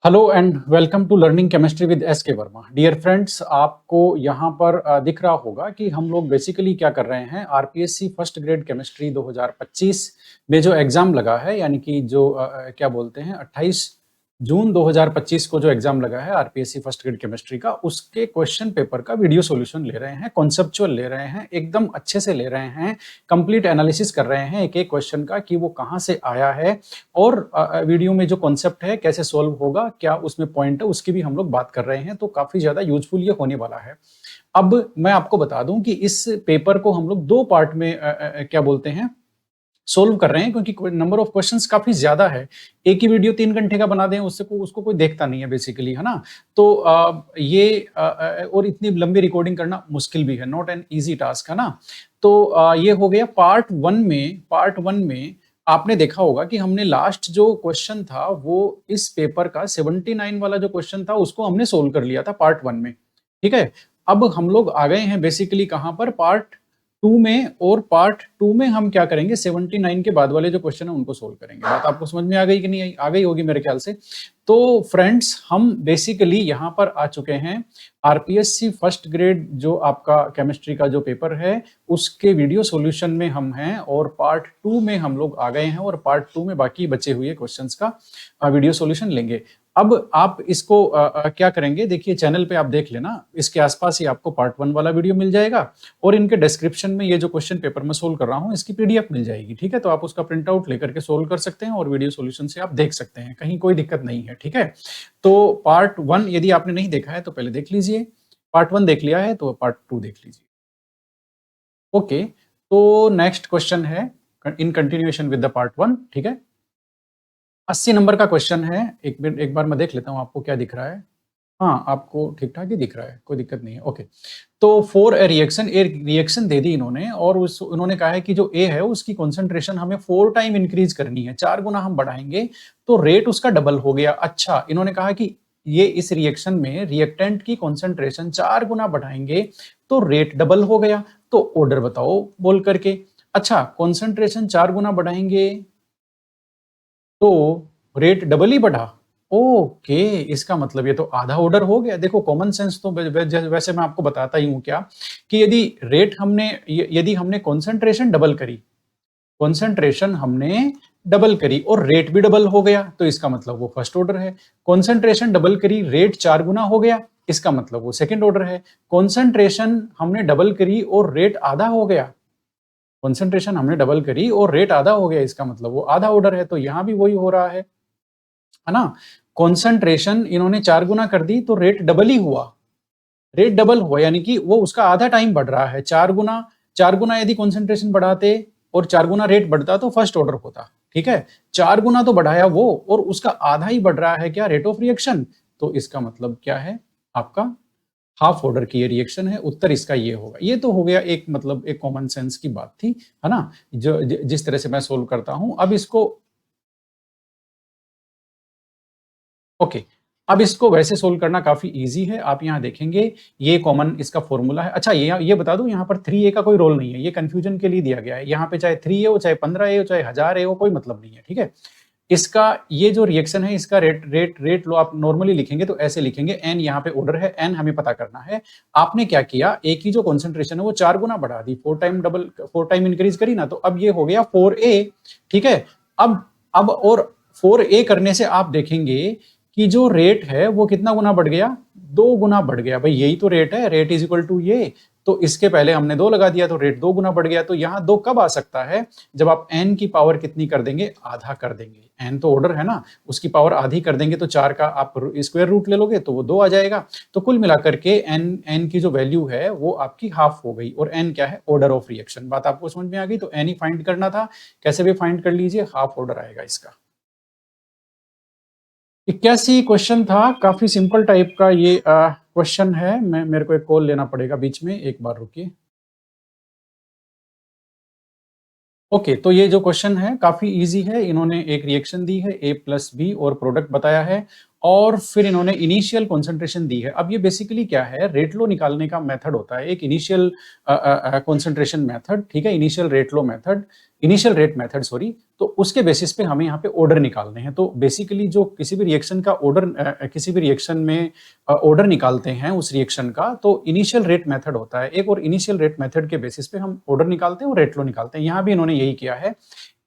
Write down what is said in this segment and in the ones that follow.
Hello and welcome to learning chemistry with S K Verma. Dear friends, आपको यहाँ पर दिख रहा होगा कि हम लोग बेसिकली क्या कर रहे हैं। आरपीएससी फर्स्ट ग्रेड केमिस्ट्री 2025 में जो एग्जाम लगा है, यानी कि जो क्या बोलते हैं 28 जून 2025 को जो एग्जाम लगा है आरपीएससी फर्स्ट ग्रेड केमिस्ट्री का, उसके क्वेश्चन पेपर का वीडियो सॉल्यूशन ले रहे हैं, कॉन्सेप्चुअल ले रहे हैं, एकदम अच्छे से ले रहे हैं, कंप्लीट एनालिसिस कर रहे हैं एक एक क्वेश्चन का कि वो कहाँ से आया है और वीडियो में जो कॉन्सेप्ट है कैसे सॉल्व होगा, क्या उसमें पॉइंट है, उसकी भी हम लोग बात कर रहे हैं। तो काफी ज्यादा यूजफुल ये होने वाला है। अब मैं आपको बता दूं कि इस पेपर को हम लोग दो पार्ट में क्या बोलते हैं सोल्व कर रहे हैं, क्योंकि नंबर ऑफ क्वेश्चंस काफी ज्यादा है। एक ही वीडियो 3 घंटे का बना दें, उसको कोई देखता नहीं है बेसिकली, है ना। तो और इतनी लंबी रिकॉर्डिंग करना मुश्किल भी है, नॉट एन इजी टास्क, है ना। तो ये हो गया पार्ट वन में आपने देखा होगा कि हमने लास्ट जो क्वेश्चन था वो इस पेपर का 79 वाला जो क्वेश्चन था उसको हमने सोल्व कर लिया था पार्ट वन में। ठीक है। अब हम लोग आ गए हैं बेसिकली कहां पर, पार्ट टू में। और पार्ट टू में हम क्या करेंगे, 79 के बाद वाले जो क्वेश्चन है उनको सोल्व करेंगे। बात आपको समझ में आ गई कि नहीं आई? आ गई होगी मेरे ख्याल से। तो फ्रेंड्स, हम बेसिकली यहाँ पर आ चुके हैं आरपीएससी फर्स्ट ग्रेड जो आपका केमिस्ट्री का जो पेपर है उसके वीडियो सॉल्यूशन में हम हैं, और पार्ट टू में हम लोग आ गए हैं, और पार्ट टू में बाकी बचे हुए क्वेश्चंस का वीडियो सॉल्यूशन लेंगे। अब आप इसको क्या करेंगे, देखिए चैनल पे आप देख लेना, इसके आसपास ही आपको पार्ट वन वाला वीडियो मिल जाएगा, और इनके डिस्क्रिप्शन में ये जो क्वेश्चन पेपर मैं सोल्व कर रहा हूँ इसकी पीडीएफ मिल जाएगी। ठीक है, तो आप उसका प्रिंट आउट लेकर के सोल्व कर सकते हैं और वीडियो सॉल्यूशन से आप देख सकते हैं, कहीं कोई दिक्कत नहीं है। ठीक है, तो पार्ट वन यदि आपने नहीं देखा है तो पहले देख लीजिए, पार्ट वन देख लिया है तो पार्ट टू देख लीजिए। ओके, तो नेक्स्ट क्वेश्चन है in continuation with the part one. ठीक है, 80 नंबर का क्वेश्चन है। एक बार मैं देख लेता हूं आपको क्या दिख रहा है। हाँ, आपको ठीक ठाक ही दिख रहा है, कोई दिक्कत नहीं है। ओके, तो फॉर ए रिएक्शन दे दी इन्होंने, और उन्होंने कहा है कि जो ए है उसकी कॉन्सेंट्रेशन हमें 4 टाइम इंक्रीज करनी है, 4 गुना हम बढ़ाएंगे तो रेट उसका डबल हो गया। अच्छा, इन्होंने कहा कि ये इस रिएक्शन में रिएक्टेंट की कॉन्सेंट्रेशन 4 गुना बढ़ाएंगे तो रेट डबल हो गया, तो ऑर्डर बताओ बोल करके। अच्छा, कॉन्सेंट्रेशन 4 गुना बढ़ाएंगे तो रेट डबल ही बढ़ा। ओके, इसका मतलब ये तो आधा ऑर्डर हो गया। देखो कॉमन सेंस तो वैसे मैं आपको बताता ही हूं क्या, कि यदि हमने कॉन्सेंट्रेशन डबल करी, कॉन्सेंट्रेशन हमने डबल करी और रेट भी डबल हो गया, तो इसका मतलब वो फर्स्ट ऑर्डर है। कॉन्सेंट्रेशन डबल करी, रेट 4 गुना हो गया, इसका मतलब वो सेकंड ऑर्डर है। कॉन्सेंट्रेशन हमने डबल करी और रेट आधा हो गया, कॉन्सेंट्रेशन हमने डबल करी और रेट आधा हो गया, इसका मतलब वो आधा ऑर्डर है। तो यहां भी वही हो रहा है ना। कॉन्सेंट्रेशन इन्होंने 4 गुना कर दी तो रेट डबल ही हुआ, रेट डबल हुआ यानी कि वो उसका आधा टाइम बढ़ रहा है। 4 गुना यदि कॉन्सेंट्रेशन बढ़ाते और 4 गुना रेट बढ़ता तो फर्स्ट ऑर्डर होता। ठीक है, 4 गुना तो बढ़ाया वो, और उसका आधा ही बढ़ रहा है क्या, रेट ऑफ रिएक्शन। तो इसका मतलब क्या है, आपका हाफ ऑर्डर की ये रिएक्शन है। उत्तर इसका ये होगा। ये तो हो गया एक, मतलब एक कॉमन सेंस की बात थी, है ना, जो जिस तरह से मैं सोल्व करता हूं। अब इसको ओके, अब इसको वैसे सोल्व करना काफी इजी है। आप यहाँ देखेंगे ये कॉमन इसका फॉर्मूला है। अच्छा, ये बता दूं, यहाँ पर 3a का कोई रोल नहीं है, ये कंफ्यूजन के लिए दिया गया है। यहाँ पे चाहे 3a हो, चाहे 15a हो, चाहे 1000a हो, कोई मतलब नहीं है। ठीक है, इसका ये जो रिएक्शन है इसका रेट रेट रेट लो, आप नॉर्मली लिखेंगे तो ऐसे लिखेंगे, एन यहाँ पे ऑर्डर है, एन हमें पता करना है। आपने क्या किया, एक ही जो कॉन्सेंट्रेशन है वो 4 गुना बढ़ा दी, 4 टाइम इंक्रीज करी ना, तो अब ये हो गया 4a। ठीक है, अब और 4a करने से आप देखेंगे कि जो रेट है वो कितना गुना बढ़ गया, 2 गुना बढ़ गया। भाई यही तो रेट है, रेट इज इक्वल टू ये, तो इसके पहले हमने 2 लगा दिया तो रेट 2 गुना बढ़ गया। तो यहाँ 2 कब आ सकता है, जब आप n की पावर कितनी कर देंगे, आधा कर देंगे। n तो ऑर्डर है ना, उसकी पावर आधी कर देंगे तो 4 का आप स्क्वायर रूट ले लोगे तो वो 2 आ जाएगा। तो कुल मिलाकर के n की जो वैल्यू है वो आपकी हाफ हो गई, और n क्या है, ऑर्डर ऑफ रिएक्शन। बात आपको समझ में आ गई। तो n ही फाइंड करना था, कैसे भी फाइंड कर लीजिए, हाफ ऑर्डर आएगा इसका। 81 क्वेश्चन था, काफी सिंपल टाइप का ये क्वेश्चन है। मेरे को एक कॉल लेना पड़ेगा बीच में, एक बार रुकिए। ओके, तो ये जो क्वेश्चन है काफी इजी है। इन्होंने एक रिएक्शन दी है, A प्लस बी, और प्रोडक्ट बताया है, और फिर इन्होंने इनिशियल कॉन्सेंट्रेशन दी है। अब ये बेसिकली क्या है, रेट लो निकालने का मेथड होता है, एक इनिशियल कॉन्सेंट्रेशन मेथड, ठीक है, इनिशियल रेट लो method, initial rate method sorry. तो उसके बेसिस पे हमें यहाँ पे ऑर्डर निकालने हैं। तो बेसिकली जो किसी भी रिएक्शन का ऑर्डर, किसी भी रिएक्शन में ऑर्डर निकालते हैं उस रिएक्शन का, तो इनिशियल रेट मेथड होता है एक, और इनिशियल रेट मेथड के बेसिस पे हम ऑर्डर निकालते हैं और रेट लो निकालते हैं। यहाँ भी इन्होंने यही किया है।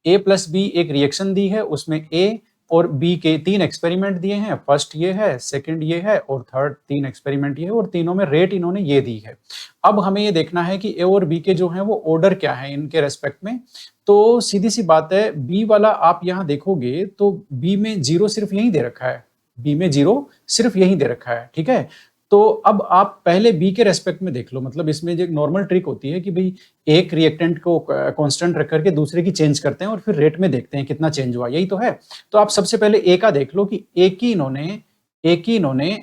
ए प्लस बी एक रिएक्शन दी है, उसमें ए और बी के 3 एक्सपेरिमेंट दिए हैं। फर्स्ट ये है, सेकंड ये है और थर्ड 3 एक्सपेरिमेंट ये है, और तीनों में रेट इन्होंने ये दी है। अब हमें ये देखना है कि ए और बी के जो हैं वो ऑर्डर क्या है इनके रेस्पेक्ट में। तो सीधी सी बात है, बी वाला आप यहाँ देखोगे तो बी में 0 सिर्फ यही दे रखा है, बी में 0 सिर्फ यही दे रखा है, ठीक है। तो अब आप पहले बी के रेस्पेक्ट में देख लो, मतलब इसमें जो एक नॉर्मल ट्रिक होती है कि भाई एक रिएक्टेंट को कांस्टेंट रख करके दूसरे की चेंज करते हैं और फिर रेट में देखते हैं कितना चेंज हुआ, यही तो है। तो आप सबसे पहले ए का देख लो कि ए की इन्होंने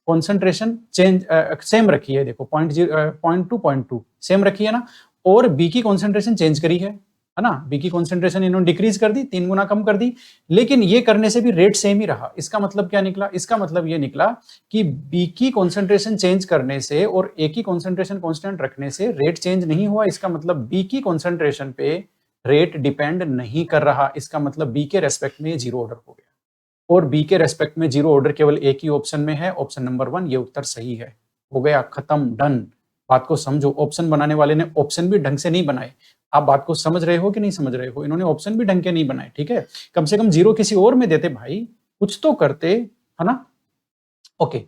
कॉन्सेंट्रेशन चेंज सेम रखी है, देखो 0.2 सेम रखी है ना, और बी की कॉन्सेंट्रेशन चेंज करी है ना, बी की कॉन्सेंट्रेशन इन्होंने डिक्रीज कर दी, 3 गुना कम कर दी, लेकिन ये करने से भी रेट सेम ही रहा। इसका मतलब क्या निकला, इसका मतलब ये निकला कि बी की कॉन्सेंट्रेशन चेंज करने से और ए की कॉन्सेंट्रेशन कांस्टेंट रखने से रेट चेंज नहीं हुआ। इसका मतलब बी की कॉन्सेंट्रेशन पे रेट डिपेंड नहीं कर रहा। इसका मतलब बी के रेस्पेक्ट में 0 ऑर्डर हो गया, और बी के रेस्पेक्ट में 0 ऑर्डर केवल एक ही ऑप्शन में है, ऑप्शन नंबर 1। ये उत्तर सही है, हो गया, खत्म, डन। बात को समझो, ऑप्शन बनाने वाले ने ऑप्शन भी ढंग से नहीं बनाए। आप बात को समझ रहे हो कि नहीं समझ रहे हो, इन्होंने ऑप्शन भी ढंग के नहीं बनाए, ठीक है। कम से कम 0 किसी और में देते भाई, कुछ तो करते, है ना। ओके,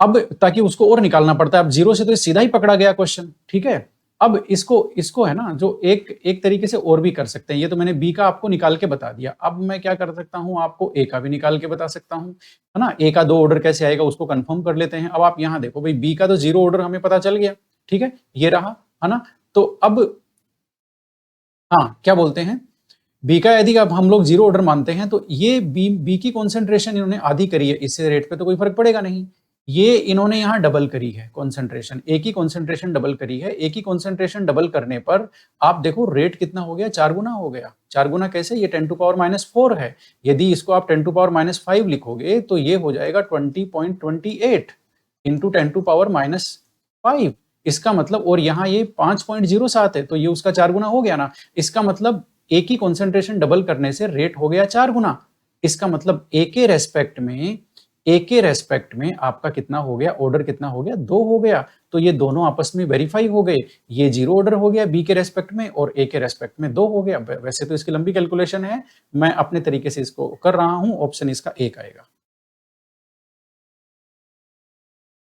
अब ताकि उसको और निकालना पड़ता है, अब 0 से तो सीधा ही पकड़ा गया क्वेश्चन, ठीक है। अब इसको है ना, जो एक तरीके से और भी कर सकते हैं। ये तो मैंने बी का आपको निकाल के बता दिया, अब मैं क्या कर सकता हूं, आपको ए का भी निकाल के बता सकता हूं, है ना। ए का 2 ऑर्डर कैसे आएगा उसको कंफर्म कर लेते हैं। अब आप यहां देखो भाई, बी का तो 0 ऑर्डर हमें पता चल गया, ठीक है, ये रहा, है ना। तो अब हाँ, क्या बोलते हैं, बी का यदि अब हम लोग 0 ऑर्डर मानते हैं तो ये बी की कॉन्सेंट्रेशन इन्होंने आधी करी है, इससे रेट पे तो कोई फर्क पड़ेगा नहीं। ये इन्होंने यहाँ डबल करी है कॉन्सेंट्रेशन, ए की कॉन्सेंट्रेशन डबल करी है। ए की कॉन्सेंट्रेशन डबल करने पर आप देखो रेट कितना हो गया, 4 गुना हो गया। 4 गुना कैसे, ये 10⁻⁻⁴ है। यदि इसको आप 10⁻⁻5 लिखोगे तो ये हो जाएगा 20.28 इंटू 10⁻⁻5। इसका मतलब, और यहाँ ये 5.07 है, तो ये उसका 4 गुना हो गया ना। इसका मतलब ए की कॉन्सेंट्रेशन डबल करने से रेट हो गया 4 गुना। इसका मतलब ए के रेस्पेक्ट में आपका कितना हो गया, ऑर्डर कितना हो गया, 2 हो गया। तो ये दोनों आपस में वेरीफाई हो गए, ये 0 ऑर्डर हो गया बी के रेस्पेक्ट में और ए के रेस्पेक्ट में 2 हो गया। वैसे तो इसकी लंबी कैलकुलेशन है, मैं अपने तरीके से इसको कर रहा हूं। ऑप्शन इसका एक आएगा।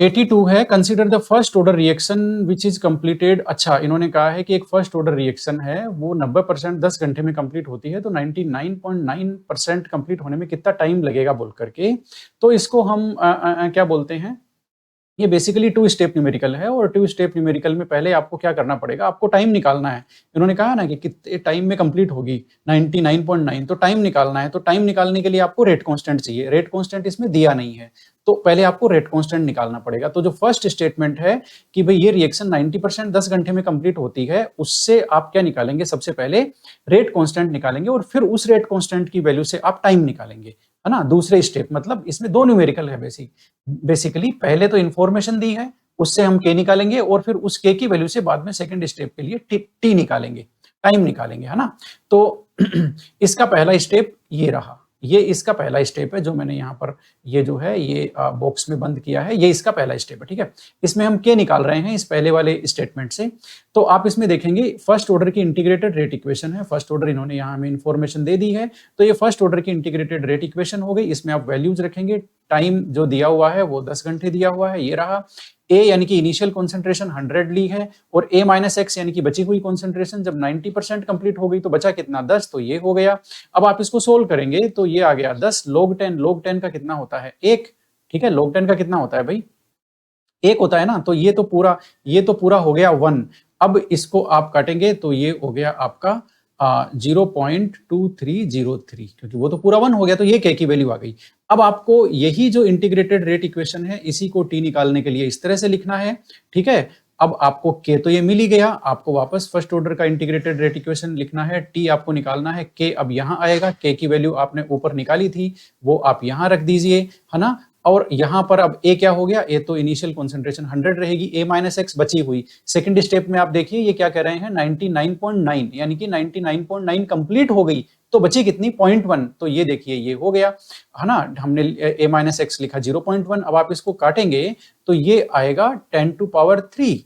82 है, consider the first order reaction which is completed. अच्छा, इन्होंने कहा है कि एक फर्स्ट ऑर्डर रिएक्शन है वो 90% 10 घंटे में कंप्लीट होती है, तो 99.9% कंप्लीट होने में कितना टाइम लगेगा बोल करके। तो इसको हम क्या बोलते हैं, ये बेसिकली 2 स्टेप न्यूमेरिकल है, और 2 स्टेप न्यूमेरिकल में पहले आपको क्या करना पड़ेगा, आपको टाइम निकालना है। इन्होंने कहा ना कि कितने टाइम में कंप्लीट होगी 99.9, तो टाइम निकालना है। तो टाइम निकालने के लिए आपको रेट कांस्टेंट चाहिए, रेट कांस्टेंट इसमें दिया नहीं है, तो पहले आपको रेट कांस्टेंट निकालना पड़ेगा। तो जो फर्स्ट स्टेटमेंट है कि भाई ये रिएक्शन 90% 10 घंटे में कंप्लीट होती है, उससे आप क्या निकालेंगे, सबसे पहले रेट कांस्टेंट निकालेंगे और फिर उस रेट कांस्टेंट की वैल्यू से आप टाइम निकालेंगे, है ना। दूसरे स्टेप, मतलब इसमें 2 न्यूमेरिकल है बेसिकली। पहले तो इंफॉर्मेशन दी है, उससे हम के निकालेंगे और फिर उस के की वैल्यू से बाद में सेकंड स्टेप के लिए टी निकालेंगे, टाइम निकालेंगे, है ना। तो इसका पहला स्टेप ये रहा, ये इसका पहला स्टेप है जो मैंने यहाँ पर ये जो है ये बॉक्स में बंद किया है, ये इसका पहला स्टेप है, ठीक है। इसमें हम के निकाल रहे हैं इस पहले वाले स्टेटमेंट से। तो आप इसमें देखेंगे फर्स्ट ऑर्डर की इंटीग्रेटेड रेट इक्वेशन है। फर्स्ट ऑर्डर इन्होंने यहाँ हमें इंफॉर्मेशन दे दी है, तो ये फर्स्ट ऑर्डर की इंटीग्रेटेड रेट इक्वेशन हो गई। इसमें आप वैल्यूज रखेंगे, टाइम जो दिया हुआ है वो 10 घंटे दिया हुआ है, ये रहा। ए यानी कि इनिशियल कॉन्सेंट्रेशन 100 ली है, और ए माइनस एक्स यानी कि बची हुई कॉन्सेंट्रेशन जब 90% कंप्लीट हो गई तो बचा कितना, 10, तो ये हो गया। अब आप इसको सोल्व करेंगे तो ये आ गया 10 log 10 का कितना होता है, 1, ठीक है। log 10 का कितना होता है भाई, 1 होता है ना। तो ये तो पूरा हो गया 1। अब इसको आप काटेंगे तो ये हो गया आपका 0.2303, क्योंकि वो तो पूरा 1 हो गया, तो ये के की वैल्यू आ गई। अब आपको यही जो इंटीग्रेटेड रेट इक्वेशन है इसी को टी निकालने के लिए इस तरह से लिखना है, ठीक है। अब आपको के तो ये मिल ही गया, आपको वापस फर्स्ट ऑर्डर का इंटीग्रेटेड रेट इक्वेशन लिखना है, टी आपको निकालना है, के अब यहां आएगा, के की वैल्यू आपने ऊपर निकाली थी वो आप यहां रख दीजिए, है ना। और यहां पर अब ए क्या हो गया, ए तो इनिशियल कॉन्सेंट्रेशन 100 रहेगी, ए माइनस एक्स बची हुई। सेकंड स्टेप में आप देखिए ये क्या कह रहे हैं 99.9, यानी कि 99.9 कंप्लीट हो गई, तो बची कितनी 0.1, तो ये देखिए ये हो गया, है ना। हमने ए माइनस एक्स लिखा 0.1, अब आप इसको काटेंगे तो ये आएगा 10⁻3,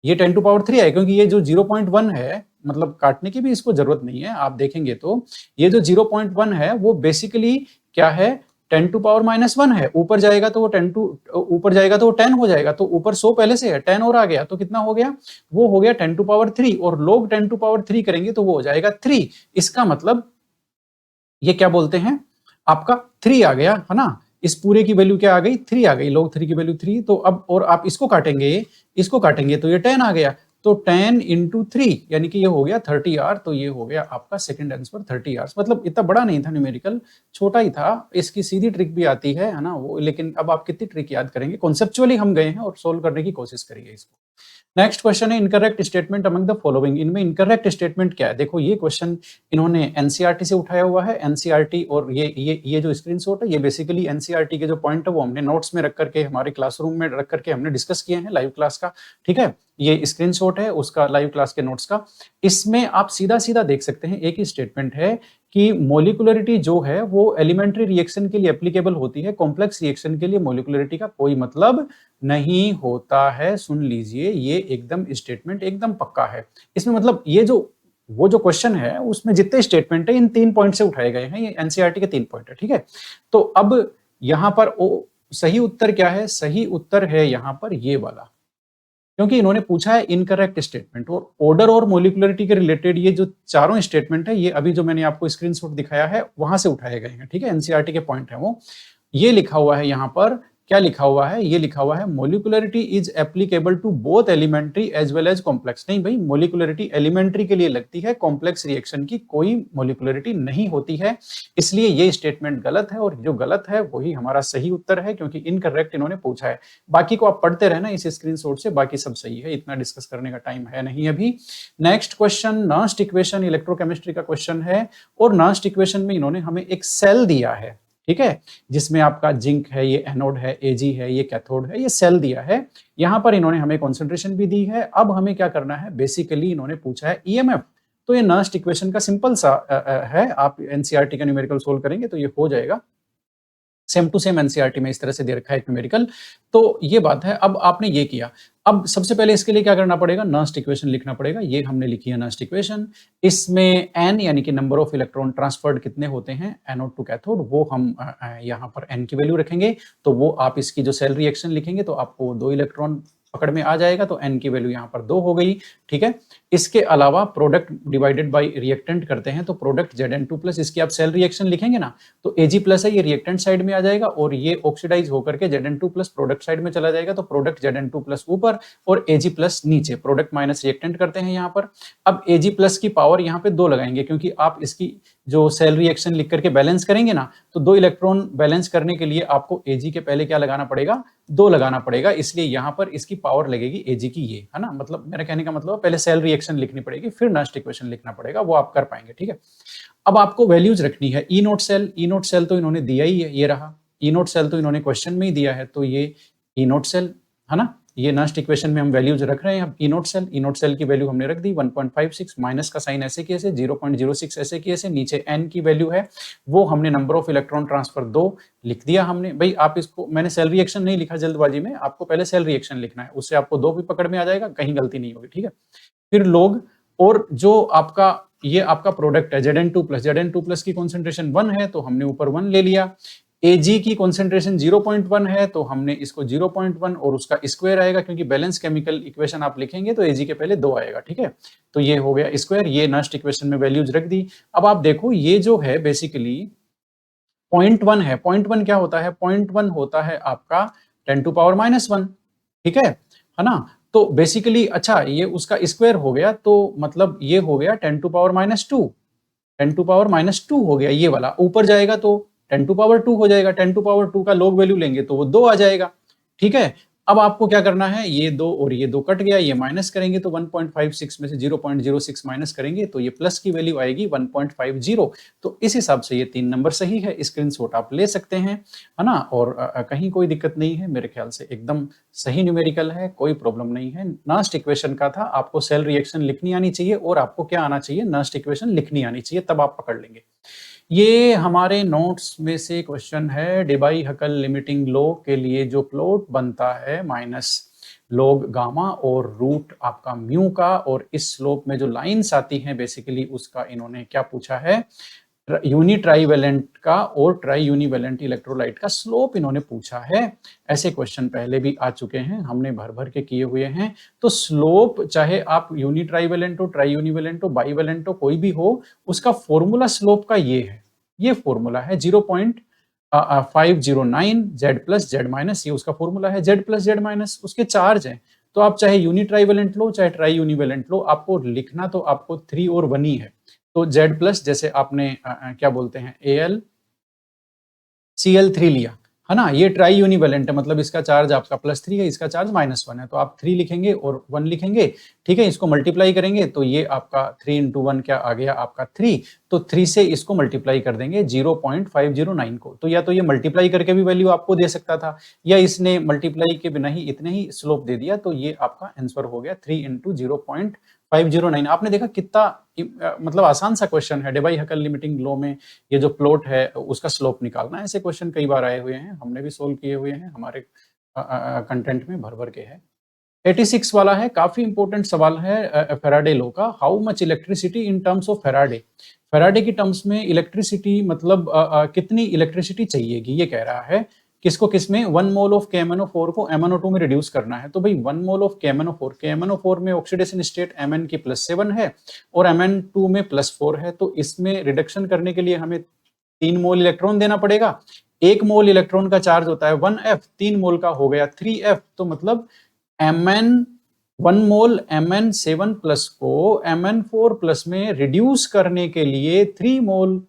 ये 10⁻3 है, क्योंकि ये जो 0.1 है, मतलब काटने की भी इसको जरूरत नहीं है, आप देखेंगे तो ये जो 0.1 है वो बेसिकली क्या है 10⁻⁻1 है, ऊपर जाएगा तो वो 10 ऊपर जाएगा तो वो 10 हो जाएगा, तो ऊपर 100 पहले से है, 10 और आ गया तो कितना हो गया, वो हो गया 10⁻3, और लोग 10⁻3 करेंगे तो वो हो जाएगा 3। इसका मतलब ये क्या बोलते हैं आपका 3 आ गया, है ना। इस पूरे की वैल्यू क्या आ गई 3 आ गई, log 3 की वैल्यू 3। तो अब और आप इसको काटेंगे तो ये 10 आ गया, तो 10 इंटू 3 यानी कि ये हो गया 30 आर, तो ये हो गया आपका सेकंड आंसर 30 आवर्स। मतलब इतना बड़ा नहीं था न्यूमेरिकल, छोटा ही था, इसकी सीधी ट्रिक भी आती है ना वो, लेकिन अब आप कितनी ट्रिक याद करेंगे, कॉन्सेप्चुअली हम गए हैं और सोल्व करने की कोशिश करिए इसको। नेक्स्ट क्वेश्चन है incorrect statement among the following, इनमें इनकरेक्ट स्टेटमेंट क्या है। देखो ये क्वेश्चन इन्होंने एनसीईआरटी से उठाया हुआ है, एनसीईआरटी, और ये जो स्क्रीनशॉट है ये बेसिकली एनसीईआरटी के जो पॉइंट है वो हमने नोट्स में रख करके हमारे क्लासरूम में रख करके हमने डिस्कस किए हैं लाइव क्लास का, ठीक है। ये स्क्रीनशॉट है उसका लाइव क्लास के नोट्स का। इसमें आप सीधा सीधा देख सकते हैं, एक ही स्टेटमेंट है कि मोलिकुलरिटी जो है वो एलिमेंट्री रिएक्शन के लिए एप्लीकेबल होती है, कॉम्प्लेक्स रिएक्शन के लिए मोलिकुलरिटी का कोई मतलब नहीं होता है। सुन लीजिए, ये एकदम स्टेटमेंट एकदम पक्का है। इसमें मतलब ये जो वो जो क्वेश्चन है उसमें जितने स्टेटमेंट है इन 3 पॉइंट से उठाए गए हैं, ये एनसीईआरटी के 3 पॉइंट है, ठीक है। तो अब यहां पर सही उत्तर क्या है, सही उत्तर है यहां पर ये वाला, क्योंकि इन्होंने पूछा है इनकरेक्ट स्टेटमेंट, और ऑर्डर और मोलिकुलरिटी के रिलेटेड ये जो चारों स्टेटमेंट है ये अभी जो मैंने आपको स्क्रीनशॉट दिखाया है वहां से उठाए गए हैं, ठीक है। एनसीईआरटी के पॉइंट है वो, ये लिखा हुआ है यहां पर, क्या लिखा हुआ है, ये लिखा हुआ है molecularity is applicable to both elementary as well as complex. नहीं भाई, मोलिकुलरिटी एलिमेंट्री के लिए लगती है, कॉम्प्लेक्स रिएक्शन की कोई मोलिकुलरिटी नहीं होती है, इसलिए ये स्टेटमेंट गलत है, और जो गलत है वही हमारा सही उत्तर है, क्योंकि इनकरेक्ट इन्होंने पूछा है। बाकी को आप पढ़ते रहना इस स्क्रीनशॉट से, बाकी सब सही है, इतना डिस्कस करने का टाइम है नहीं अभी। Next question Nernst equation, electrochemistry का क्वेश्चन है, और नर्स्ट इक्वेशन में इन्होंने हमें एक सेल दिया है, ठीक है, जिसमें आपका जिंक है, ये एनोड है, एजी है, ये कैथोड है, ये सेल दिया है। यहां पर इन्होंने हमें कॉन्सेंट्रेशन भी दी है। अब हमें क्या करना है, बेसिकली इन्होंने पूछा है ईएमएफ, तो ये नर्स्ट इक्वेशन का सिंपल सा है, आप एनसीईआरटी का न्यूमेरिकल सोल्व करेंगे तो ये हो जाएगा, सेम टू सेम एनसीईआरटी में इस तरह से दे रखा है न्यूमेरिकल। तो ये बात है, अब आपने ये किया, अब सबसे पहले इसके लिए क्या करना पड़ेगा, नर्स्ट इक्वेशन लिखना पड़ेगा। ये हमने लिखी है नर्स्ट इक्वेशन, इसमें एन यानी कि नंबर ऑफ इलेक्ट्रॉन ट्रांसफर्ड कितने होते हैं एनोड टू कैथोड, वो हम यहाँ पर एन की वैल्यू रखेंगे, तो वो आप इसकी जो सेल रिएक्शन लिखेंगे तो आपको 2 इलेक्ट्रॉन पकड़ में आ जाएगा, तो एन की वैल्यू यहाँ पर 2 हो गई, ठीक है। इसके अलावा प्रोडक्ट डिवाइडेड बाय रिएक्टेंट करते हैं, तो प्रोडक्ट Zn2 प्लस, इसकी आप सेल रिएक्शन लिखेंगे ना तो Ag प्लस है, ये रिएक्टेंट साइड में आ जाएगा, और ये ऑक्सीडाइज होकर के Zn2 प्लस प्रोडक्ट साइड में चला जाएगा, तो प्रोडक्ट Zn2 प्लस ऊपर और Ag प्लस नीचे, प्रोडक्ट माइनस रिएक्टेंट करते हैं यहाँ पर। अब Ag प्लस की पावर यहाँ पे 2 लगाएंगे, क्योंकि आप इसकी जो सेल रिएक्शन लिख करके बैलेंस करेंगे ना, तो 2 इलेक्ट्रॉन बैलेंस करने के लिए आपको Ag के पहले क्या लगाना पड़ेगा, 2 लगाना पड़ेगा, इसलिए यहाँ पर इसकी पावर लगेगी Ag की, ये है ना, मतलब मेरा कहने का मतलब पहले सेल रिएक्शन लिखनी पड़ेगी, फिर नर्स्ट इक्वेशन लिखना पड़ेगा, वो आप कर पाएंगे, ठीक है। अब आपको वैल्यूज रखनी है, ई नोट सेल तो इन्होंने दिया ही है, ये रहा ई नोट सेल, तो इन्होंने क्वेश्चन में ही दिया है, तो ये ई नोट सेल है ना, ये नर्स्ट इक्वेशन में हम वैल्यूज रख रहे हैं। अब ई नोट सेल की वैल्यू हमने रख दी 1.56, माइनस का साइन ऐसे की ऐसे, 0.06 ऐसे की ऐसे, नीचे एन की वैल्यू है वो हमने नंबर ऑफ इलेक्ट्रॉन ट्रांसफर 2 लिख दिया हमने। भाई आप इसको, मैंने सेल रिएक्शन नहीं लिखा जल्दबाजी में, आपको पहले सेल रिएक्शन लिखना है, उससे आपको 2 भी पकड़ में आ जाएगा, कहीं गलती नहीं होगी, ठीक है। फिर लोग, और जो आपका ये आपका प्रोडक्ट है Zn2 प्लस की कॉन्सेंट्रेशन 1 है, तो हमने ऊपर 1 ले लिया। Ag की कॉन्सेंट्रेशन 0.1 है, तो हमने इसको 0.1 और उसका स्क्वायर आएगा, क्योंकि बैलेंस केमिकल इक्वेशन आप लिखेंगे तो Ag के पहले 2 आएगा, ठीक है। तो ये हो गया स्क्वायर, ये नर्स्ट इक्वेशन में वैल्यूज रख दी। अब आप देखो ये जो है बेसिकली 0.1 है, 0.1 क्या होता है, 0.1 होता है आपका 10⁻⁻1, ठीक है ना। तो बेसिकली अच्छा ये उसका स्क्वायर हो गया, तो मतलब ये हो गया 10⁻⁻2, 10⁻⁻2 हो गया, ये वाला ऊपर जाएगा तो 10⁻2 हो जाएगा, 10⁻2 का लॉग वैल्यू लेंगे तो वो 2 आ जाएगा, ठीक है। अब आपको क्या करना है, ये 2 और ये 2 कट गया, ये माइनस करेंगे तो 1.56 में से 0.06 माइनस करेंगे तो ये प्लस की वैल्यू आएगी 1.50। तो इस हिसाब से ये 3 नंबर सही है, स्क्रीनशॉट आप ले सकते हैं, है ना। और कहीं कोई दिक्कत नहीं है, मेरे ख्याल से एकदम सही न्यूमेरिकल है, कोई प्रॉब्लम नहीं है। नस्ट इक्वेशन का था, आपको सेल रिएक्शन लिखनी आनी चाहिए और आपको क्या आना चाहिए, नस्ट इक्वेशन लिखनी आनी चाहिए, तब आप पकड़ लेंगे। ये हमारे नोट्स में से क्वेश्चन है, डेबाई हकल लिमिटिंग लो के लिए जो प्लॉट बनता है माइनस log गामा और रूट आपका म्यू का, और इस स्लोप में जो लाइंस आती हैं बेसिकली उसका इन्होंने क्या पूछा है, यूनी ट्राईवेलेंट का और ट्राई यूनिवेलेंट इलेक्ट्रोलाइट का स्लोप इन्होंने पूछा है। ऐसे क्वेश्चन पहले भी आ चुके हैं, हमने भर भर के किए हुए हैं। तो स्लोप चाहे आप यूनी ट्राईवेलेंट हो, ट्राई यूनिवेलेंट हो, बाईवेलेंट हो, कोई भी हो, उसका फॉर्मूला स्लोप का ये है, ये फॉर्मूला है 0.509 जेड प्लस जेड माइनस, ये उसका फॉर्मूला है। जेड प्लस जेड माइनस उसके चार्ज हैं, तो आप चाहे यूनी ट्राईवेलेंट लो चाहे ट्राई यूनिवेलेंट लो, आपको लिखना तो आपको 3 और 1 ही है। तो Z प्लस जैसे आपने क्या बोलते हैं AlCl3 लिया, है ना, ये ट्राई यूनिवेलेंट है, मतलब इसका चार्ज आपका +3 है, इसका चार्ज -1 है, तो आप 3 लिखेंगे और 1 लिखेंगे, ठीक है। इसको मल्टीप्लाई करेंगे तो ये आपका 3 × 1 क्या आ गया आपका 3, तो 3 से इसको मल्टीप्लाई कर देंगे 0.509 को, तो या तो ये मल्टीप्लाई करके भी वैल्यू आपको दे सकता था, या इसने मल्टीप्लाई के बिना ही इतने ही स्लोप दे दिया, तो ये आपका आंसर हो गया 3 × 0.509। आपने देखा कितना मतलब आसान सा क्वेश्चन है। डेबाई हकल लिमिटिंग लॉ में ये जो प्लॉट है उसका स्लोप निकालना है, ऐसे क्वेश्चन कई बार आए हुए हैं, हमने भी सोल्व किए हुए हैं, हमारे कंटेंट में भर भर के है। 86 वाला है, काफी इंपॉर्टेंट सवाल है फैराडे लॉ का। How much electricity in terms of Faraday, Faraday की टर्म्स में इलेक्ट्रिसिटी मतलब कितनी इलेक्ट्रिसिटी चाहिएगी, ये कह रहा है। किसको किसमें, 1 मोल ऑफ KMnO4 को MnO2 में रिड्यूस करना है। तो भाई 1 मोल ऑफ KMnO4 में ऑक्सीडेशन स्टेट Mn की +7 है और Mn2 में +4 है, तो इसमें रिडक्शन करने के लिए हमें 3 मोल इलेक्ट्रॉन देना पड़ेगा। 1 मोल इलेक्ट्रॉन का चार्ज होता है 1f, 3 मोल का हो गया 3f, तो मतलब Mn 1 मोल Mn7 प्लस को Mn4 प्लस में रिड्यूस करने के लिए 3 मोल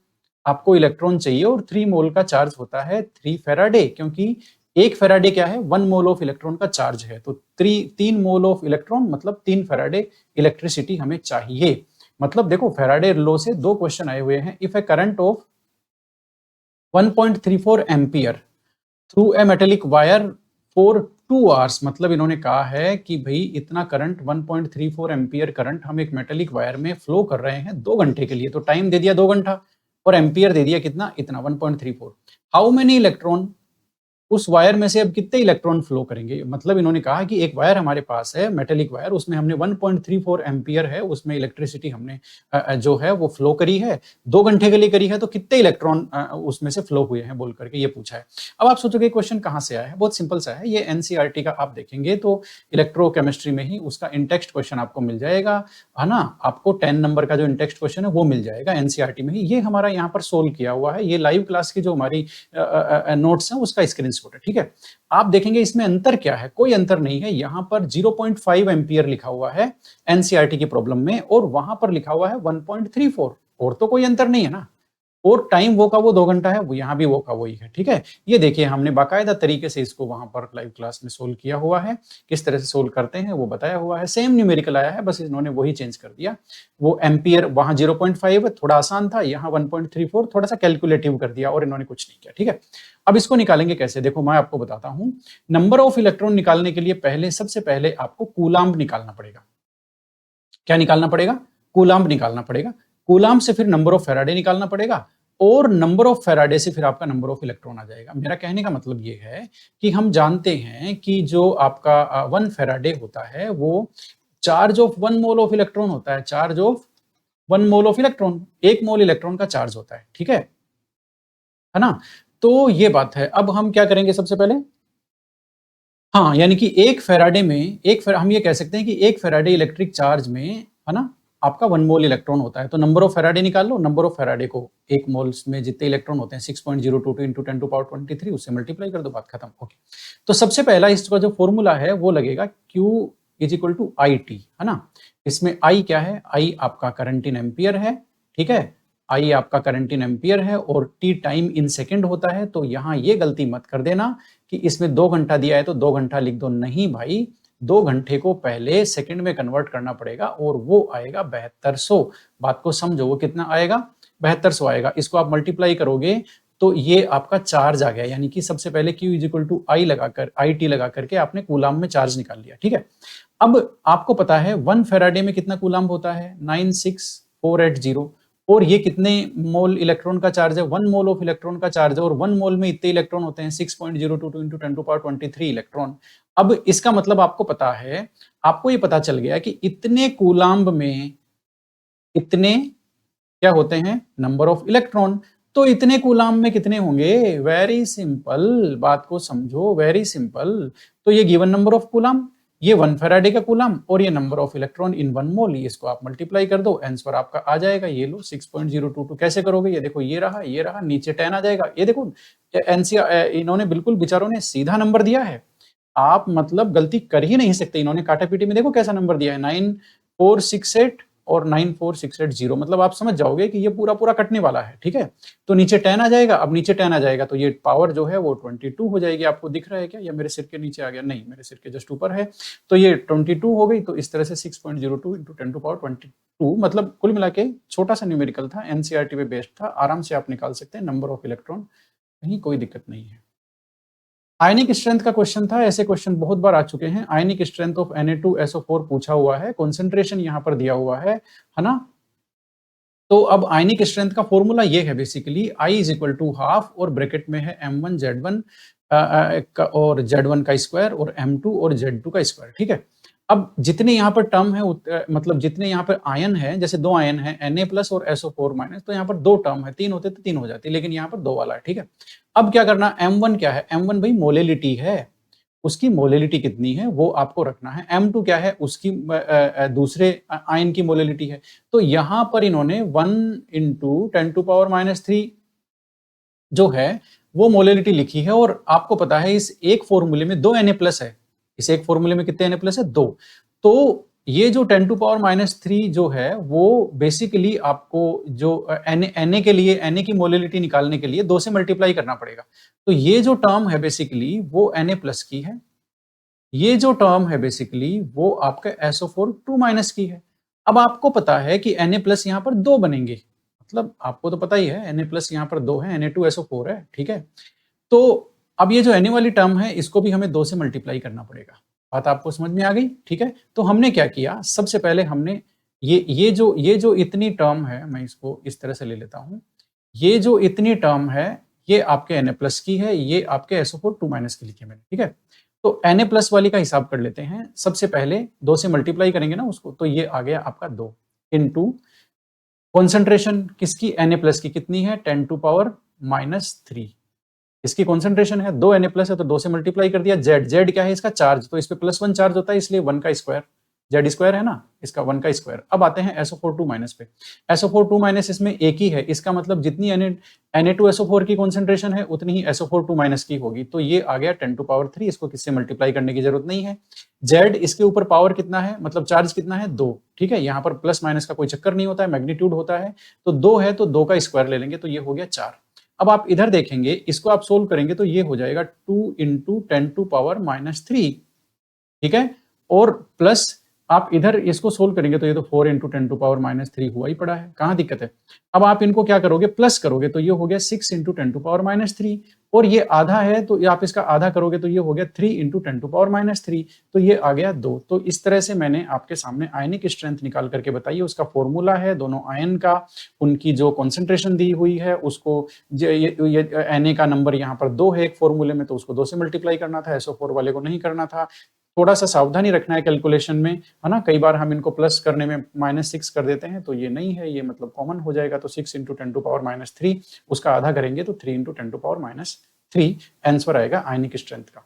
आपको इलेक्ट्रॉन चाहिए, और 3 मोल का चार्ज होता है 3 फैराडे, क्योंकि 1 फैराडे क्या है, 1 मोल ऑफ इलेक्ट्रॉन का चार्ज है, तो 3 मोल ऑफ इलेक्ट्रॉन मतलब 3 फैराडे इलेक्ट्रिसिटी हमें चाहिए। मतलब देखो फैराडे लॉ से 2 क्वेश्चन आए हुए हैं। If A current of 1.34 ampere through a metallic wire for 2 hours, मतलब इन्होंने कहा है कि भाई इतना करंट 1.34 एम्पियर करंट हम एक मेटेलिक वायर में फ्लो कर रहे हैं 2 घंटे के लिए, तो टाइम दे दिया 2 घंटा और एम्पियर दे दिया कितना, इतना 1.34। हाउ मेनी इलेक्ट्रॉन, उस वायर में से अब कितने इलेक्ट्रॉन फ्लो करेंगे, मतलब इन्होंने कहा कि एक वायर हमारे पास है मेटेलिक वायर, उसमें हमने 1.34 एम्पियर है, उसमें इलेक्ट्रिसिटी हमने जो है वो फ्लो करी है, 2 घंटे के लिए करी है, तो कितने इलेक्ट्रॉन उसमें से फ्लो हुए हैं बोल करके ये पूछा है। अब आप सोचोगे क्वेश्चन कहाँ से आया है, बहुत सिंपल सा है, ये NCERT का आप देखेंगे तो इलेक्ट्रोकेमिस्ट्री में ही उसका इनटेक्स्ट क्वेश्चन आपको मिल जाएगा, है ना। आपको 10 नंबर का जो इनटेक्स्ट क्वेश्चन है वो मिल जाएगा NCERT में ही, ये हमारा यहाँ पर सोल्व किया हुआ है, ये लाइव क्लास की जो हमारी नोट्स है उसका स्क्रीनशॉट है, ठीक है। आप देखेंगे इसमें अंतर क्या है, कोई अंतर नहीं है, यहां पर 0.5 एम्पियर लिखा हुआ है NCERT की प्रॉब्लम में, और वहां पर लिखा हुआ है 1.34, और तो कोई अंतर नहीं है ना, और टाइम वो का वो 2 घंटा है, वो यहाँ भी वो का वही है, ठीक है। ये देखिए हमने बाकायदा तरीके से इसको वहां पर लाइव क्लास में सोल्व किया हुआ है, किस तरह से सोल्व करते हैं वो बताया हुआ है, सेम न्यूमेरिकल आया है, बस इन्होंने वही चेंज कर दिया। वो एम्पियर वहां 0.5 थोड़ा आसान था, यहाँ 1.34 थोड़ा सा कैलकुलेटिव कर दिया, और इन्होंने कुछ नहीं किया, ठीक है। अब इसको निकालेंगे कैसे, देखो मैं आपको बताता हूं। नंबर ऑफ इलेक्ट्रॉन निकालने के लिए पहले सबसे पहले आपको कूलाम्ब निकालना पड़ेगा। क्या निकालना पड़ेगा, कूलाम्ब निकालना पड़ेगा, कूलाम्ब से फिर नंबर ऑफ फैराडे निकालना पड़ेगा, और नंबर ऑफ फैराडे से फिर आपका नंबर ऑफ इलेक्ट्रॉन आ जाएगा। मेरा कहने का मतलब ये है कि हम जानते हैं कि जो आपका 1 फैराडे होता है वो charge of 1 mole of electron होता है, charge of 1 mole of electron, 1 mole electron का चार्ज होता है, ठीक है ना। तो ये बात है। अब हम क्या करेंगे सबसे पहले, हाँ, यानी कि 1 फैराडे में हम ये कह सकते हैं कि 1 फैराडे इलेक्ट्रिक चार्ज में, है ना, आपका 1 मोल इलेक्ट्रॉन होता है, तो नंबर ऑफ फैराडे निकाल लो। नंबर ऑफ फैराडे को 1 मोल्स में जितने इलेक्ट्रॉन होते हैं 6.022 × 10⁻23 उससे मल्टीप्लाई कर दो, बात खत्म। ओके, तो सबसे पहला इसका जो फॉर्मूला है वो लगेगा Q = IT, है ना। इसमें I क्या है, I आपका करंट इन एम्पियर है, ठीक है। आई आपका करंट इन एम्पियर है और टी टाइम इन सेकंड होता है। तो यहाँ ये गलती मत कर देना कि इसमें 2 घंटा दिया है तो 2 घंटा लिख दो, नहीं भाई, 2 घंटे को पहले सेकंड में कन्वर्ट करना पड़ेगा और वो आएगा 7200। बात को समझो, वो कितना आएगा, 7200 आएगा। इसको आप मल्टीप्लाई करोगे तो ये आपका चार्ज आ गया, यानी कि सबसे पहले Q इज इक्वल टू आई लगाकर, आई टी लगा करके आपने कूलाम में चार्ज निकाल लिया, ठीक है। अब आपको पता है 1 फैराडे में कितना कूलाम होता है, 96480, और ये कितने मोल इलेक्ट्रॉन का चार्ज है, 1 मोल ऑफ इलेक्ट्रॉन का चार्ज है, और 1 मोल में इतने इलेक्ट्रॉन होते हैं 6.022 into 10 to power 23 इलेक्ट्रॉन। अब इसका मतलब आपको पता है, आपको ये पता चल गया कि इतने कूलाम्ब में इतने क्या होते हैं, नंबर ऑफ इलेक्ट्रॉन। तो इतने कूलाम में कितने होंगे, वेरी सिंपल, बात को समझो, वेरी सिंपल। तो ये गिवन नंबर ऑफ कूलाम, ये 1 फैराडे का कूलाम, और ये नंबर ऑफ इलेक्ट्रॉन इन 1 मोल, इसको आप मल्टीप्लाई कर दो, आंसर आपका आ जाएगा। ये लो 6.022। कैसे करोगे, ये देखो, ये रहा, नीचे 10 आ जाएगा। ये देखो एनसीआर इन्होंने बिल्कुल बेचारों ने सीधा नंबर दिया है, आप मतलब गलती कर ही नहीं सकते। इन्होंने काटा पीटी में देखो कैसा नंबर दिया है, 9468 और 94680, मतलब आप समझ जाओगे कि ये पूरा पूरा कटने वाला है, ठीक है। तो नीचे 10 आ जाएगा, अब नीचे 10 आ जाएगा तो ये पावर जो है वो 22 हो जाएगी। आपको दिख रहा है क्या, या मेरे सिर के नीचे आ गया, नहीं मेरे सिर के जस्ट ऊपर है। तो ये 22 हो गई। तो इस तरह से 6.02 into 10 to power 22, मतलब कुल मिला के छोटा सा न्यूमेरिकल था, एनसीईआरटी पे बेस्ड था, आराम से आप निकाल सकते हैं नंबर ऑफ इलेक्ट्रॉन, कहीं कोई दिक्कत नहीं है। आयनिक स्ट्रेंथ का क्वेश्चन था, ऐसे क्वेश्चन बहुत बार आ चुके हैं। आयनिक स्ट्रेंथ ऑफ Na2SO4 पूछा हुआ है, कंसंट्रेशन यहां पर दिया हुआ है ना। तो अब आयनिक स्ट्रेंथ का फॉर्मूला ये है basically, I is equal to half, और ब्रैकेट में है M1 Z1 और Z1 का स्क्वायर, और M2 और Z2 का स्क्वायर, ठीक है। अब जितने यहाँ पर टर्म है, मतलब जितने यहाँ पर आयन है, जैसे 2 आयन है Na प्लस और SO4 माइनस, तो यहाँ पर 2 टर्म है, 3 होते तो 3 हो जाती, लेकिन यहाँ पर 2 वाला है, ठीक है। अब क्या करना, M1 क्या है, M1 भाई मोलेलिटी है, उसकी मोलेलिटी कितनी है वो आपको रखना है। M2 क्या है, उसकी दूसरे आयन की मोलेलिटी है। तो यहां पर इन्होंने 1 into 10 to power -3 जो है वो मोलेलिटी लिखी है, और आपको पता है इस एक फॉर्मूले में 2 Na+ है। इस एक फॉर्मूले में कितने Na+ है, 2। तो ये जो 10 to power -3 जो है वो बेसिकली आपको जो Na के लिए, Na की मोलेलिटी निकालने के लिए 2 से मल्टीप्लाई करना पड़ेगा। तो ये जो टर्म है बेसिकली वो Na+ की है, ये जो टर्म है बेसिकली वो आपका SO4 2- की है। अब आपको पता है कि Na+ यहाँ पर 2 बनेंगे, मतलब आपको तो पता ही है Na+ यहाँ पर 2 है, Na2SO4 है, ठीक है। तो अब ये जो Na वाली टर्म है इसको भी हमें 2 से मल्टीप्लाई करना पड़ेगा। बात आपको समझ में आ गई, ठीक है। तो हमने क्या किया, सबसे पहले हमने ये जो इतनी टर्म है, मैं इसको इस तरह से ले लेता हूं, ये जो इतनी टर्म है ये आपके Na+ की है, ये आपके SO4 2- की लिखी है मैंने, ठीक है। तो Na+ वाली का हिसाब कर लेते हैं। सबसे पहले 2 से मल्टीप्लाई करेंगे ना उसको, तो ये आ गया आपका 2 इंटू कॉन्सेंट्रेशन किसकी, Na+ की कितनी है, 10 to power -3, इसकी कॉन्सेंट्रेशन है। 2 Na+ है तो 2 से मल्टीप्लाई कर दिया। Z क्या है, इसका चार्ज, तो इस पे +1 चार्ज होता है, इसलिए 1 का स्क्वायर, Z² है ना, इसका 1 का स्क्वायर। अब आते हैं SO4 2- पे। SO4 2- इसमें एक ही है, इसका मतलब जितनी Na2SO4 की कॉन्सेंट्रेशन है उतनी ही SO4 2- की होगी। तो ये आ गया 10 to power 3, इसको किससे मल्टीप्लाई करने की जरूरत नहीं है। Z इसके ऊपर पावर कितना है, मतलब चार्ज कितना है, 2, ठीक है। यहाँ पर प्लस माइनस का कोई चक्कर नहीं होता है, मैग्नीट्यूड होता है। तो 2 है तो 2 का स्क्वायर ले लेंगे, तो ये हो गया 4। अब आप इधर देखेंगे, इसको आप सोल्व करेंगे तो ये हो जाएगा 2 into 10 to power -3, ठीक है। और प्लस आप इधर इसको सोल्व करेंगे तो ये तो 4 into 10 to power -3 हुआ ही पड़ा है, कहां दिक्कत है। अब आप इनको क्या करोगे, प्लस करोगे तो ये हो गया 6 into 10 to power -3, और ये आधा है तो ये आप इसका आधा करोगे तो ये हो गया 3 into 10 to power -3, तो ये आ गया 2। तो इस तरह से मैंने आपके सामने आयनिक स्ट्रेंथ निकाल करके बताई, उसका फॉर्मूला है दोनों आयन का, उनकी जो कॉन्सेंट्रेशन दी हुई है उसको, ये Na का नंबर यहाँ पर 2 है एक फॉर्मूले में, तो उसको 2 से मल्टीप्लाई करना था, SO4 वाले को नहीं करना था। थोड़ा सा सावधानी रखना है कैलकुलेशन में, है ना। कई बार हम इनको प्लस करने में -6 कर देते हैं, तो ये नहीं है, ये मतलब कॉमन हो जाएगा। तो 6 into 10 to power -3, उसका आधा करेंगे तो 3 into 10 to power -3 आंसर आएगा आयनिक स्ट्रेंथ का।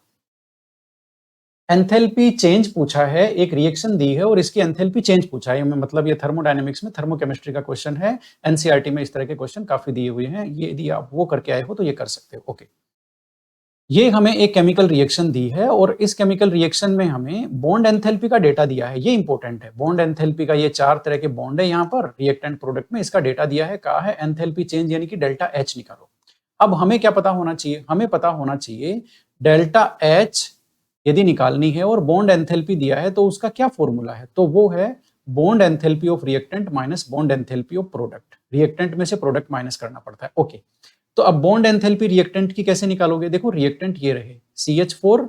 एंथैल्पी चेंज पूछा है, एक रिएक्शन दी है और इसकी एंथैल्पी चेंज पूछा है, मतलब ये थर्मोडायनेमिक्स में, थर्मोकेमिस्ट्री का क्वेश्चन है। एनसीईआरटी में इस तरह के क्वेश्चन काफी दिए हुए हैं, ये यदि आप वो करके आए हो तो ये कर सकते हो, ओके। ये हमें एक केमिकल रिएक्शन दी है और इस केमिकल रिएक्शन में हमें बॉन्ड एंथैल्पी का डेटा दिया है। ये इंपॉर्टेंट है, बॉन्ड एंथैल्पी का ये 4 तरह के बॉन्ड है यहाँ पर रिएक्टेंट प्रोडक्ट में, इसका डेटा दिया है, कहा है एंथैल्पी चेंज यानी कि डेल्टा एच निकालो। अब हमें क्या पता होना चाहिए, हमें पता होना चाहिए डेल्टा एच यदि निकालनी है और बॉन्ड एंथैल्पी दिया है तो उसका क्या फॉर्मूला है, तो वो है bond enthalpy of reactant minus bond enthalpy of product. Reactant में से प्रोडक्ट माइनस करना पड़ता है। ओके, तो अब बॉन्ड एंथैल्पी रिएक्टेंट की कैसे निकालोगे, देखो रिएक्टेंट ये रहे CH4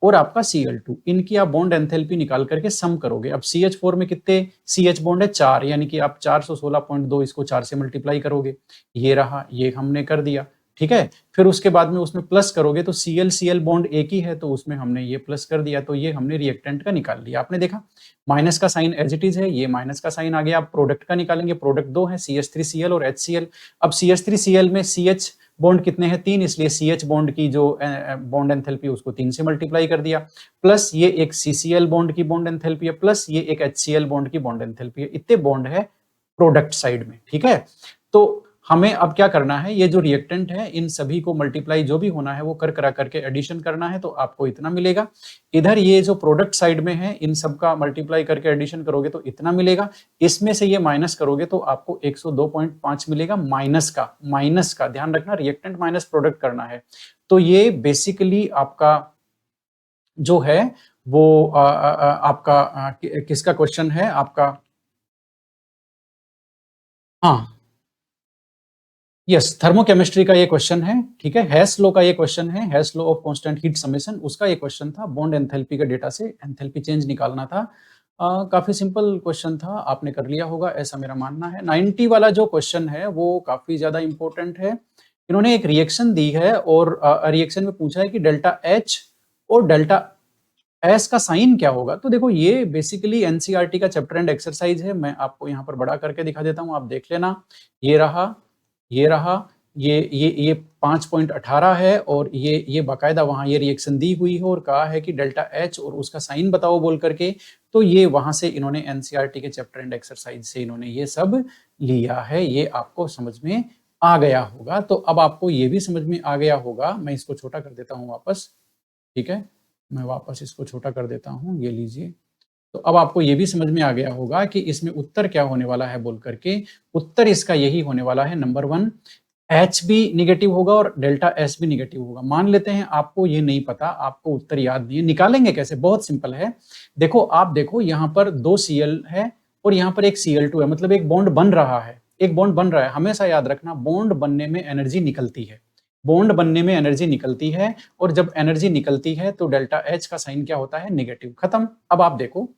और आपका Cl2, इनकी आप बॉन्ड एंथैल्पी निकाल करके सम करोगे। अब CH4 में कितने CH बॉन्ड है, 4, यानी कि आप 416.2 इसको 4 से मल्टीप्लाई करोगे, ये रहा, ये हमने कर दिया, ठीक है। फिर उसके बाद में उसमें प्लस करोगे तो Cl बॉन्ड एक ही है तो उसमें हमने ये प्लस कर दिया, तो ये हमने रिएक्टेंट का निकाल लिया। आपने देखा माइनस का साइन एज इट इज है, ये माइनस का साइन आ गया। आप प्रोडक्ट का निकालेंगे, प्रोडक्ट दो है CH3Cl और HCl। अब CH3Cl में CH बॉन्ड कितने हैं, 3, इसलिए CH बॉन्ड की जो बॉन्ड एंथैल्पी उसको 3 से मल्टीप्लाई कर दिया, प्लस ये एक CCl बॉन्ड की बॉन्ड एंथैल्पी है, प्लस ये एक HCl बॉन्ड की बॉन्ड एंथैल्पी है। इतने बॉन्ड है प्रोडक्ट साइड में, ठीक है। तो हमें अब क्या करना है, ये जो रिएक्टेंट है इन सभी को मल्टीप्लाई जो भी होना है वो कर करा करके एडिशन करना है, तो आपको इतना मिलेगा। इधर ये जो प्रोडक्ट साइड में है इन सब का मल्टीप्लाई करके एडिशन करोगे तो इतना मिलेगा, इसमें से ये माइनस करोगे तो आपको 102.5 मिलेगा, माइनस का ध्यान रखना, रिएक्टेंट माइनस प्रोडक्ट करना है। तो ये बेसिकली आपका जो है वो आपका किसका क्वेश्चन है आपका, हाँ यस, थर्मोकेमिस्ट्री का ये क्वेश्चन है, ठीक है। हेस लॉ का ये क्वेश्चन है, Hess law of constant heat summation, उसका ये क्वेश्चन था। बॉन्ड एंथैल्पी का डेटा से एंथैल्पी चेंज निकालना था। काफी सिंपल क्वेश्चन था, आपने कर लिया होगा ऐसा मेरा मानना है। 90 वाला जो क्वेश्चन है वो काफी ज्यादा इंपॉर्टेंट है। इन्होंने एक रिएक्शन दी है और रिएक्शन में पूछा है कि डेल्टा एच और डेल्टा एस का साइन क्या होगा। तो देखो ये बेसिकली एनसीईआरटी का चैप्टर एंड एक्सरसाइज है, मैं आपको यहाँ पर बड़ा करके दिखा देता हूँ, आप देख लेना। ये रहा, ये रहा, ये 5.18 है और ये बाकायदा वहां ये रिएक्शन दी हुई है और कहा है कि डेल्टा एच और उसका साइन बताओ बोल करके। तो ये वहां से इन्होंने एनसीईआरटी के चैप्टर एंड एक्सरसाइज से इन्होंने ये सब लिया है, ये आपको समझ में आ गया होगा। तो अब आपको ये भी समझ में आ गया होगा, मैं इसको छोटा कर देता हूँ वापस, ठीक है, मैं वापस इसको छोटा कर देता हूँ, ये लीजिए। तो अब आपको ये भी समझ में आ गया होगा कि इसमें उत्तर क्या होने वाला है बोल करके। उत्तर इसका यही होने वाला है, नंबर 1 एच भी निगेटिव होगा और डेल्टा एस भी निगेटिव होगा। मान लेते हैं आपको ये नहीं पता, आपको उत्तर याद नहीं है, निकालेंगे कैसे, बहुत सिंपल है। देखो आप देखो यहाँ पर 2 Cl है और यहाँ पर एक Cl2 है, मतलब एक बॉन्ड बन रहा है, एक बॉन्ड बन रहा है। हमेशा याद रखना बॉन्ड बनने में एनर्जी निकलती है, बॉन्ड बनने में एनर्जी निकलती है और जब एनर्जी निकलती है तो डेल्टा एच का साइन क्या होता है, नेगेटिव, खत्म। अब आप देखो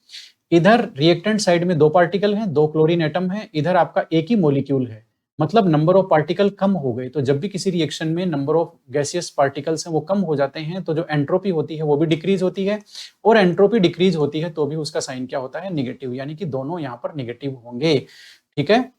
इधर रिएक्टेंट साइड में 2 पार्टिकल हैं, 2 क्लोरीन एटम है, इधर आपका एक ही मॉलिक्यूल है, मतलब नंबर ऑफ पार्टिकल कम हो गए। तो जब भी किसी रिएक्शन में नंबर ऑफ गैसियस पार्टिकल्स हैं वो कम हो जाते हैं तो जो एंट्रोपी होती है वो भी डिक्रीज होती है, और एंट्रोपी डिक्रीज होती है तो भी उसका साइन क्या होता है, नेगेटिव, यानी कि दोनों यहाँ पर नेगेटिव होंगे, ठीक है।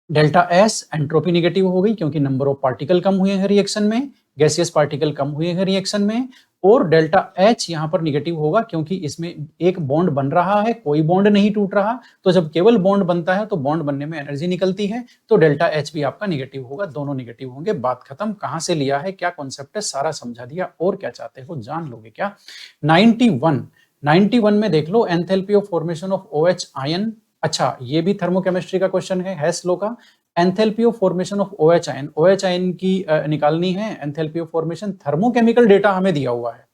डेल्टा एस एंट्रोपी नेगेटिव हो गई क्योंकि नंबर ऑफ पार्टिकल कम हुए हैं रिएक्शन में, गैसियस पार्टिकल कम हुए हैं रिएक्शन में, और डेल्टा एच यहां पर नेगेटिव होगा क्योंकि इसमें एक बॉन्ड बन रहा है, कोई बॉन्ड नहीं टूट रहा। तो जब केवल बॉन्ड बनता है तो बॉन्ड बनने में एनर्जी निकलती है, तो डेल्टा एच भी आपका नेगेटिव होगा, दोनों नेगेटिव होंगे। बात खत्म। कहां से लिया है, क्या कॉन्सेप्ट है, सारा समझा दिया। और क्या चाहते हो, जान लोगे क्या। 91 में देख लो, enthalpy of formation of OH ion. अच्छा, ये भी थर्मोकेमिस्ट्री का क्वेश्चन है, हेस लॉ का। Enthalpy of formation of OH ion, OH ion की निकालनी है enthalpy of formation. Thermochemical data हमें दिया हुआ है,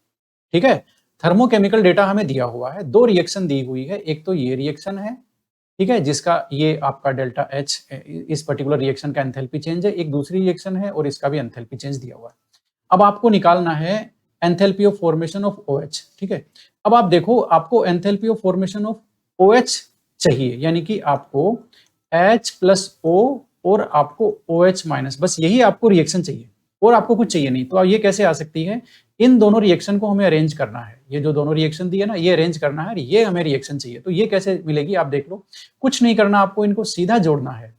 ठीक है, थर्मोकेमिकल डेटा हमें दिया हुआ है। 2 रिएक्शन दी हुई है, एक तो ये रिएक्शन है, ठीक है, जिसका ये आपका डेल्टा एच, इस पर्टिकुलर रिएक्शन का एंथैल्पी चेंज है। एक दूसरी रिएक्शन है और इसका भी एंथैल्पी चेंज दिया हुआ है। अब आपको निकालना है enthalpy of formation of OH, ठीक है। अब आप देखो, आपको enthalpy of formation of OH चाहिए, यानी कि आपको H प्लस O और आपको OH माइनस, बस यही आपको रिएक्शन चाहिए और आपको कुछ चाहिए नहीं। तो अब ये कैसे आ सकती है, इन दोनों रिएक्शन को हमें अरेंज करना है, ये जो दोनों रिएक्शन दी है ना, ये अरेंज करना है, ये हमें रिएक्शन चाहिए। तो ये कैसे मिलेगी, आप देख लो, कुछ नहीं करना, आपको इनको सीधा जोड़ना है,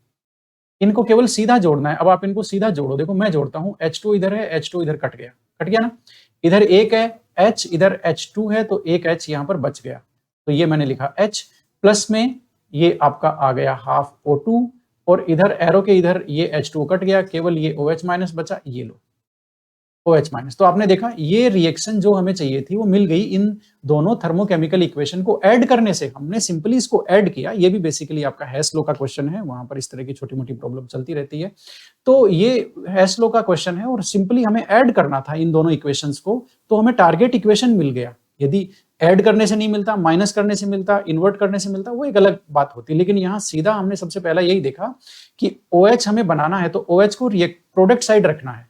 इनको केवल सीधा जोड़ना है। अब आप इनको सीधा जोड़ो, देखो मैं जोड़ता हूं, H2 इधर है, H2 इधर कट गया, कट गया ना, इधर एक है H, इधर H2 है, तो एक H यहां पर बच गया, तो ये मैंने लिखा H, प्लस में ये आपका आ गया हाफ O2, और इधर एरो के इधर ये H2 कट गया, केवल ये OH माइनस बचा, ये लो, OH माइनस। तो आपने देखा ये रिएक्शन जो हमें चाहिए थी वो मिल गई इन दोनों थर्मोकेमिकल इक्वेशन को ऐड करने से। हमने सिंपली इसको ऐड किया। ये भी बेसिकली आपका हेस लॉ का क्वेश्चन है, वहां पर इस तरह की छोटी मोटी प्रॉब्लम चलती रहती है। तो ये हेस लॉ का क्वेश्चन है और सिंपली हमें ऐड करना था इन दोनों इक्वेशंस को, तो हमें टारगेट इक्वेशन मिल गया। यदि ऐड करने से नहीं मिलता, माइनस करने से मिलता, इन्वर्ट करने से मिलता, वो एक अलग बात होती। लेकिन यहाँ सीधा हमने सबसे पहला यही देखा कि OH हमें बनाना है तो OH को प्रोडक्ट साइड रखना है।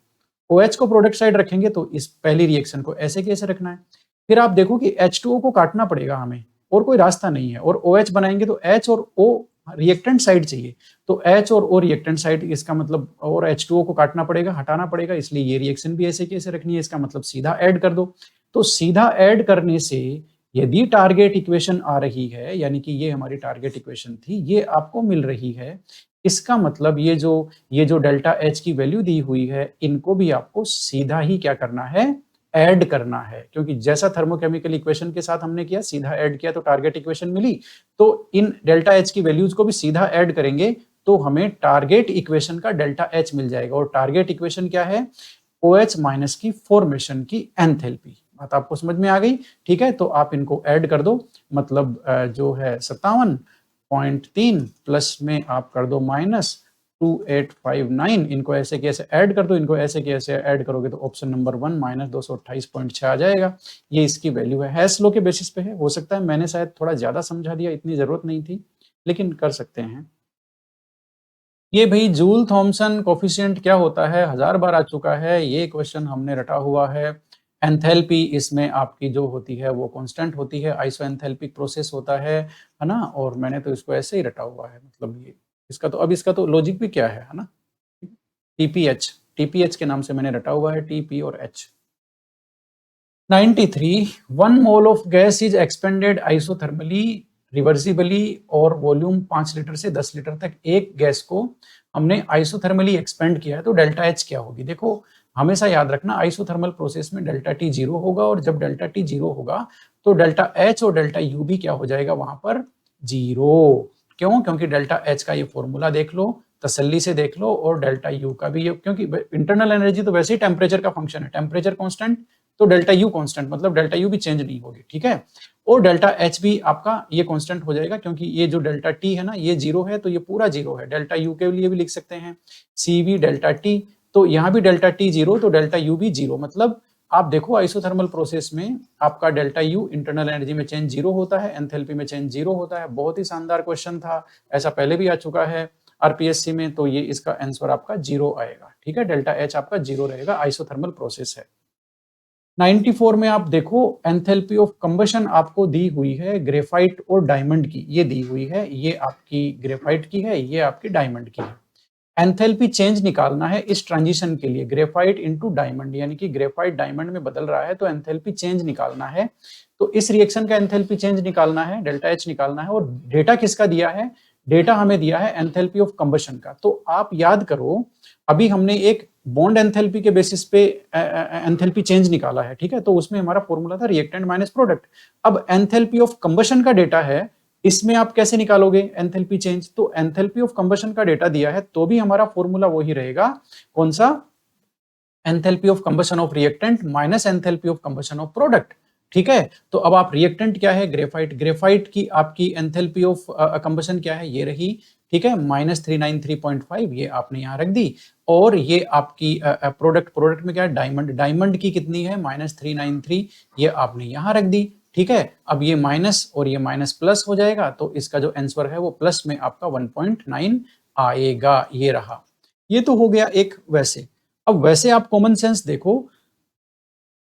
OH को प्रोडक्ट साइड रखेंगे तो इस पहली रिएक्शन को ऐसे कैसे रखना है। फिर आप देखो कि H2O को काटना पड़ेगा हमें, और कोई रास्ता नहीं है। और OH बनाएंगे तो H और O रिएक्टेंट साइड चाहिए, तो H और O रिएक्टेंट साइड, इसका मतलब और H2O को काटना पड़ेगा, हटाना पड़ेगा, इसलिए ये रिएक्शन भी ऐसे कैसे रखनी है। इसका मतलब सीधा ऐड कर दो। तो सीधा ऐड करने से यदि टारगेट इक्वेशन आ रही है, यानी कि ये हमारी टारगेट इक्वेशन थी, ये आपको मिल रही है, इसका मतलब ये जो डेल्टा H की वैल्यू दी हुई है, इनको भी आपको सीधा ही क्या करना है, ऐड करना है। क्योंकि जैसा थर्मोकेमिकल इक्वेशन के साथ हमने किया, सीधा ऐड किया तो टारगेट इक्वेशन मिली। तो इन डेल्टा H की वैल्यूज को भी सीधा ऐड करेंगे तो हमें टारगेट इक्वेशन का डेल्टा H मिल जाएगा। और टारगेट इक्वेशन क्या है, OH माइनस की फॉर्मेशन की एंथैल्पी। बात आपको समझ में आ गई? ठीक है, तो आप इनको ऐड कर दो, मतलब जो है 57.3 प्लस में आप कर दो माइनस 2859, इनको ऐसे कैसे ऐड कर दो, इनको ऐसे कैसे ऐड करोगे तो ऑप्शन नंबर 1 माइनस 228.6 आ जाएगा। ये इसकी वैल्यू है, हेस लॉ के बेसिस पे है। हो सकता है मैंने शायद थोड़ा ज्यादा समझा दिया, इतनी जरूरत नहीं थी, लेकिन कर सकते हैं। ये भाई जूल थॉमसन कोफिशिएंट क्या होता है, 1000 बार आ चुका है, ये क्वेश्चन हमने रटा हुआ है। एंथैल्पी इसमें आपकी जो होती है वो कांस्टेंट होती है, आइसोएंथैल्पिक प्रोसेस होता है ना। और मैंने तो इसको ऐसे ही रटा हुआ है, मतलब ये इसका तो अब इसका तो लॉजिक भी क्या है ना। टीपीएच के नाम से मैंने रटा हुआ है, टीपी और H. 93 1 mole of gas is expanded isothermally reversibly और वॉल्यूम 5 लीटर से 10 लीटर तक। एक गैस को हमने आइसोथर्मली एक्सपेंड किया है तो डेल्टा एच क्या होगी। देखो हमेशा याद रखना, आइसोथर्मल प्रोसेस में डेल्टा टी जीरो होगा, और जब डेल्टा टी जीरो होगा तो डेल्टा एच और डेल्टा यू भी क्या हो जाएगा वहां पर, जीरो। क्यों? क्योंकि डेल्टा एच का ये फॉर्मूला देख लो, तसल्ली से देख लो, और डेल्टा यू का भी, क्योंकि इंटरनल एनर्जी तो वैसे ही टेम्परेचर का फंक्शन है, टेम्परेचर कांस्टेंट तो डेल्टा यू कांस्टेंट, मतलब डेल्टा यू भी चेंज नहीं होगी। ठीक है, और डेल्टा एच भी आपका ये कांस्टेंट हो जाएगा, क्योंकि ये जो डेल्टा टी है ना ये जीरो है, तो ये पूरा जीरो है। डेल्टा यू के लिए भी लिख सकते हैं CV डेल्टा टी, तो यहाँ भी डेल्टा टी जीरो तो डेल्टा यू भी जीरो। मतलब आप देखो आइसोथर्मल प्रोसेस में आपका डेल्टा यू इंटरनल एनर्जी में चेंज जीरो होता है, एंथैल्पी में चेंज जीरो होता है। बहुत ही शानदार क्वेश्चन था, ऐसा पहले भी आ चुका है आरपीएससी में, तो ये इसका आंसर आपका जीरो आएगा। ठीक है, डेल्टा एच आपका जीरो रहेगा, आइसोथर्मल प्रोसेस है। 94 में आप देखो एंथैल्पी ऑफ कंबशन आपको दी हुई है ग्रेफाइट और डायमंड की, ये दी हुई है, ये आपकी ग्रेफाइट की है, ये आपकी डायमंड की है। एंथैल्पी चेंज निकालना है इस ट्रांजिशन के लिए, ग्रेफाइट इनटू डायमंड, यानी कि ग्रेफाइट डायमंड में बदल रहा है तो एंथैल्पी चेंज निकालना है। तो इस रिएक्शन का एंथैल्पी चेंज निकालना है, डेल्टा एच निकालना है। और डेटा किसका दिया है, डेटा हमें दिया है एंथैल्पी ऑफ कंबशन का। तो आप याद करो अभी हमने एक बॉन्ड एंथैल्पी के बेसिस पे एंथैल्पी चेंज निकाला है। ठीक है, तो उसमें हमारा फॉर्मूला था रिएक्टेंट माइनस प्रोडक्ट। अब एंथैल्पी ऑफ कंबशन का डेटा है, इसमें आप कैसे निकालोगे एंथैल्पी चेंज, तो एंथैल्पी ऑफ कंबशन का डेटा दिया है तो भी हमारा फॉर्मूला वही रहेगा, कौन सा, enthalpy of combustion of reactant minus enthalpy of combustion of product. ठीक है, तो अब आप रिएक्टेंट क्या है, ग्रेफाइट, ग्रेफाइट की आपकी एंथैल्पी ऑफ कंबशन क्या है, ये रही। ठीक है, माइनस 393.5, ये आपने यहाँ रख दी। और ये आपकी प्रोडक्ट, प्रोडक्ट में क्या है, डायमंड, डायमंड की कितनी है, माइनस 393, ये आपने यहाँ रख दी। ठीक है, अब ये माइनस और ये माइनस प्लस हो जाएगा, तो इसका जो आंसर है वो प्लस में आपका 1.9 आएगा, ये रहा। ये तो हो गया एक वैसे। अब वैसे आप कॉमन सेंस देखो,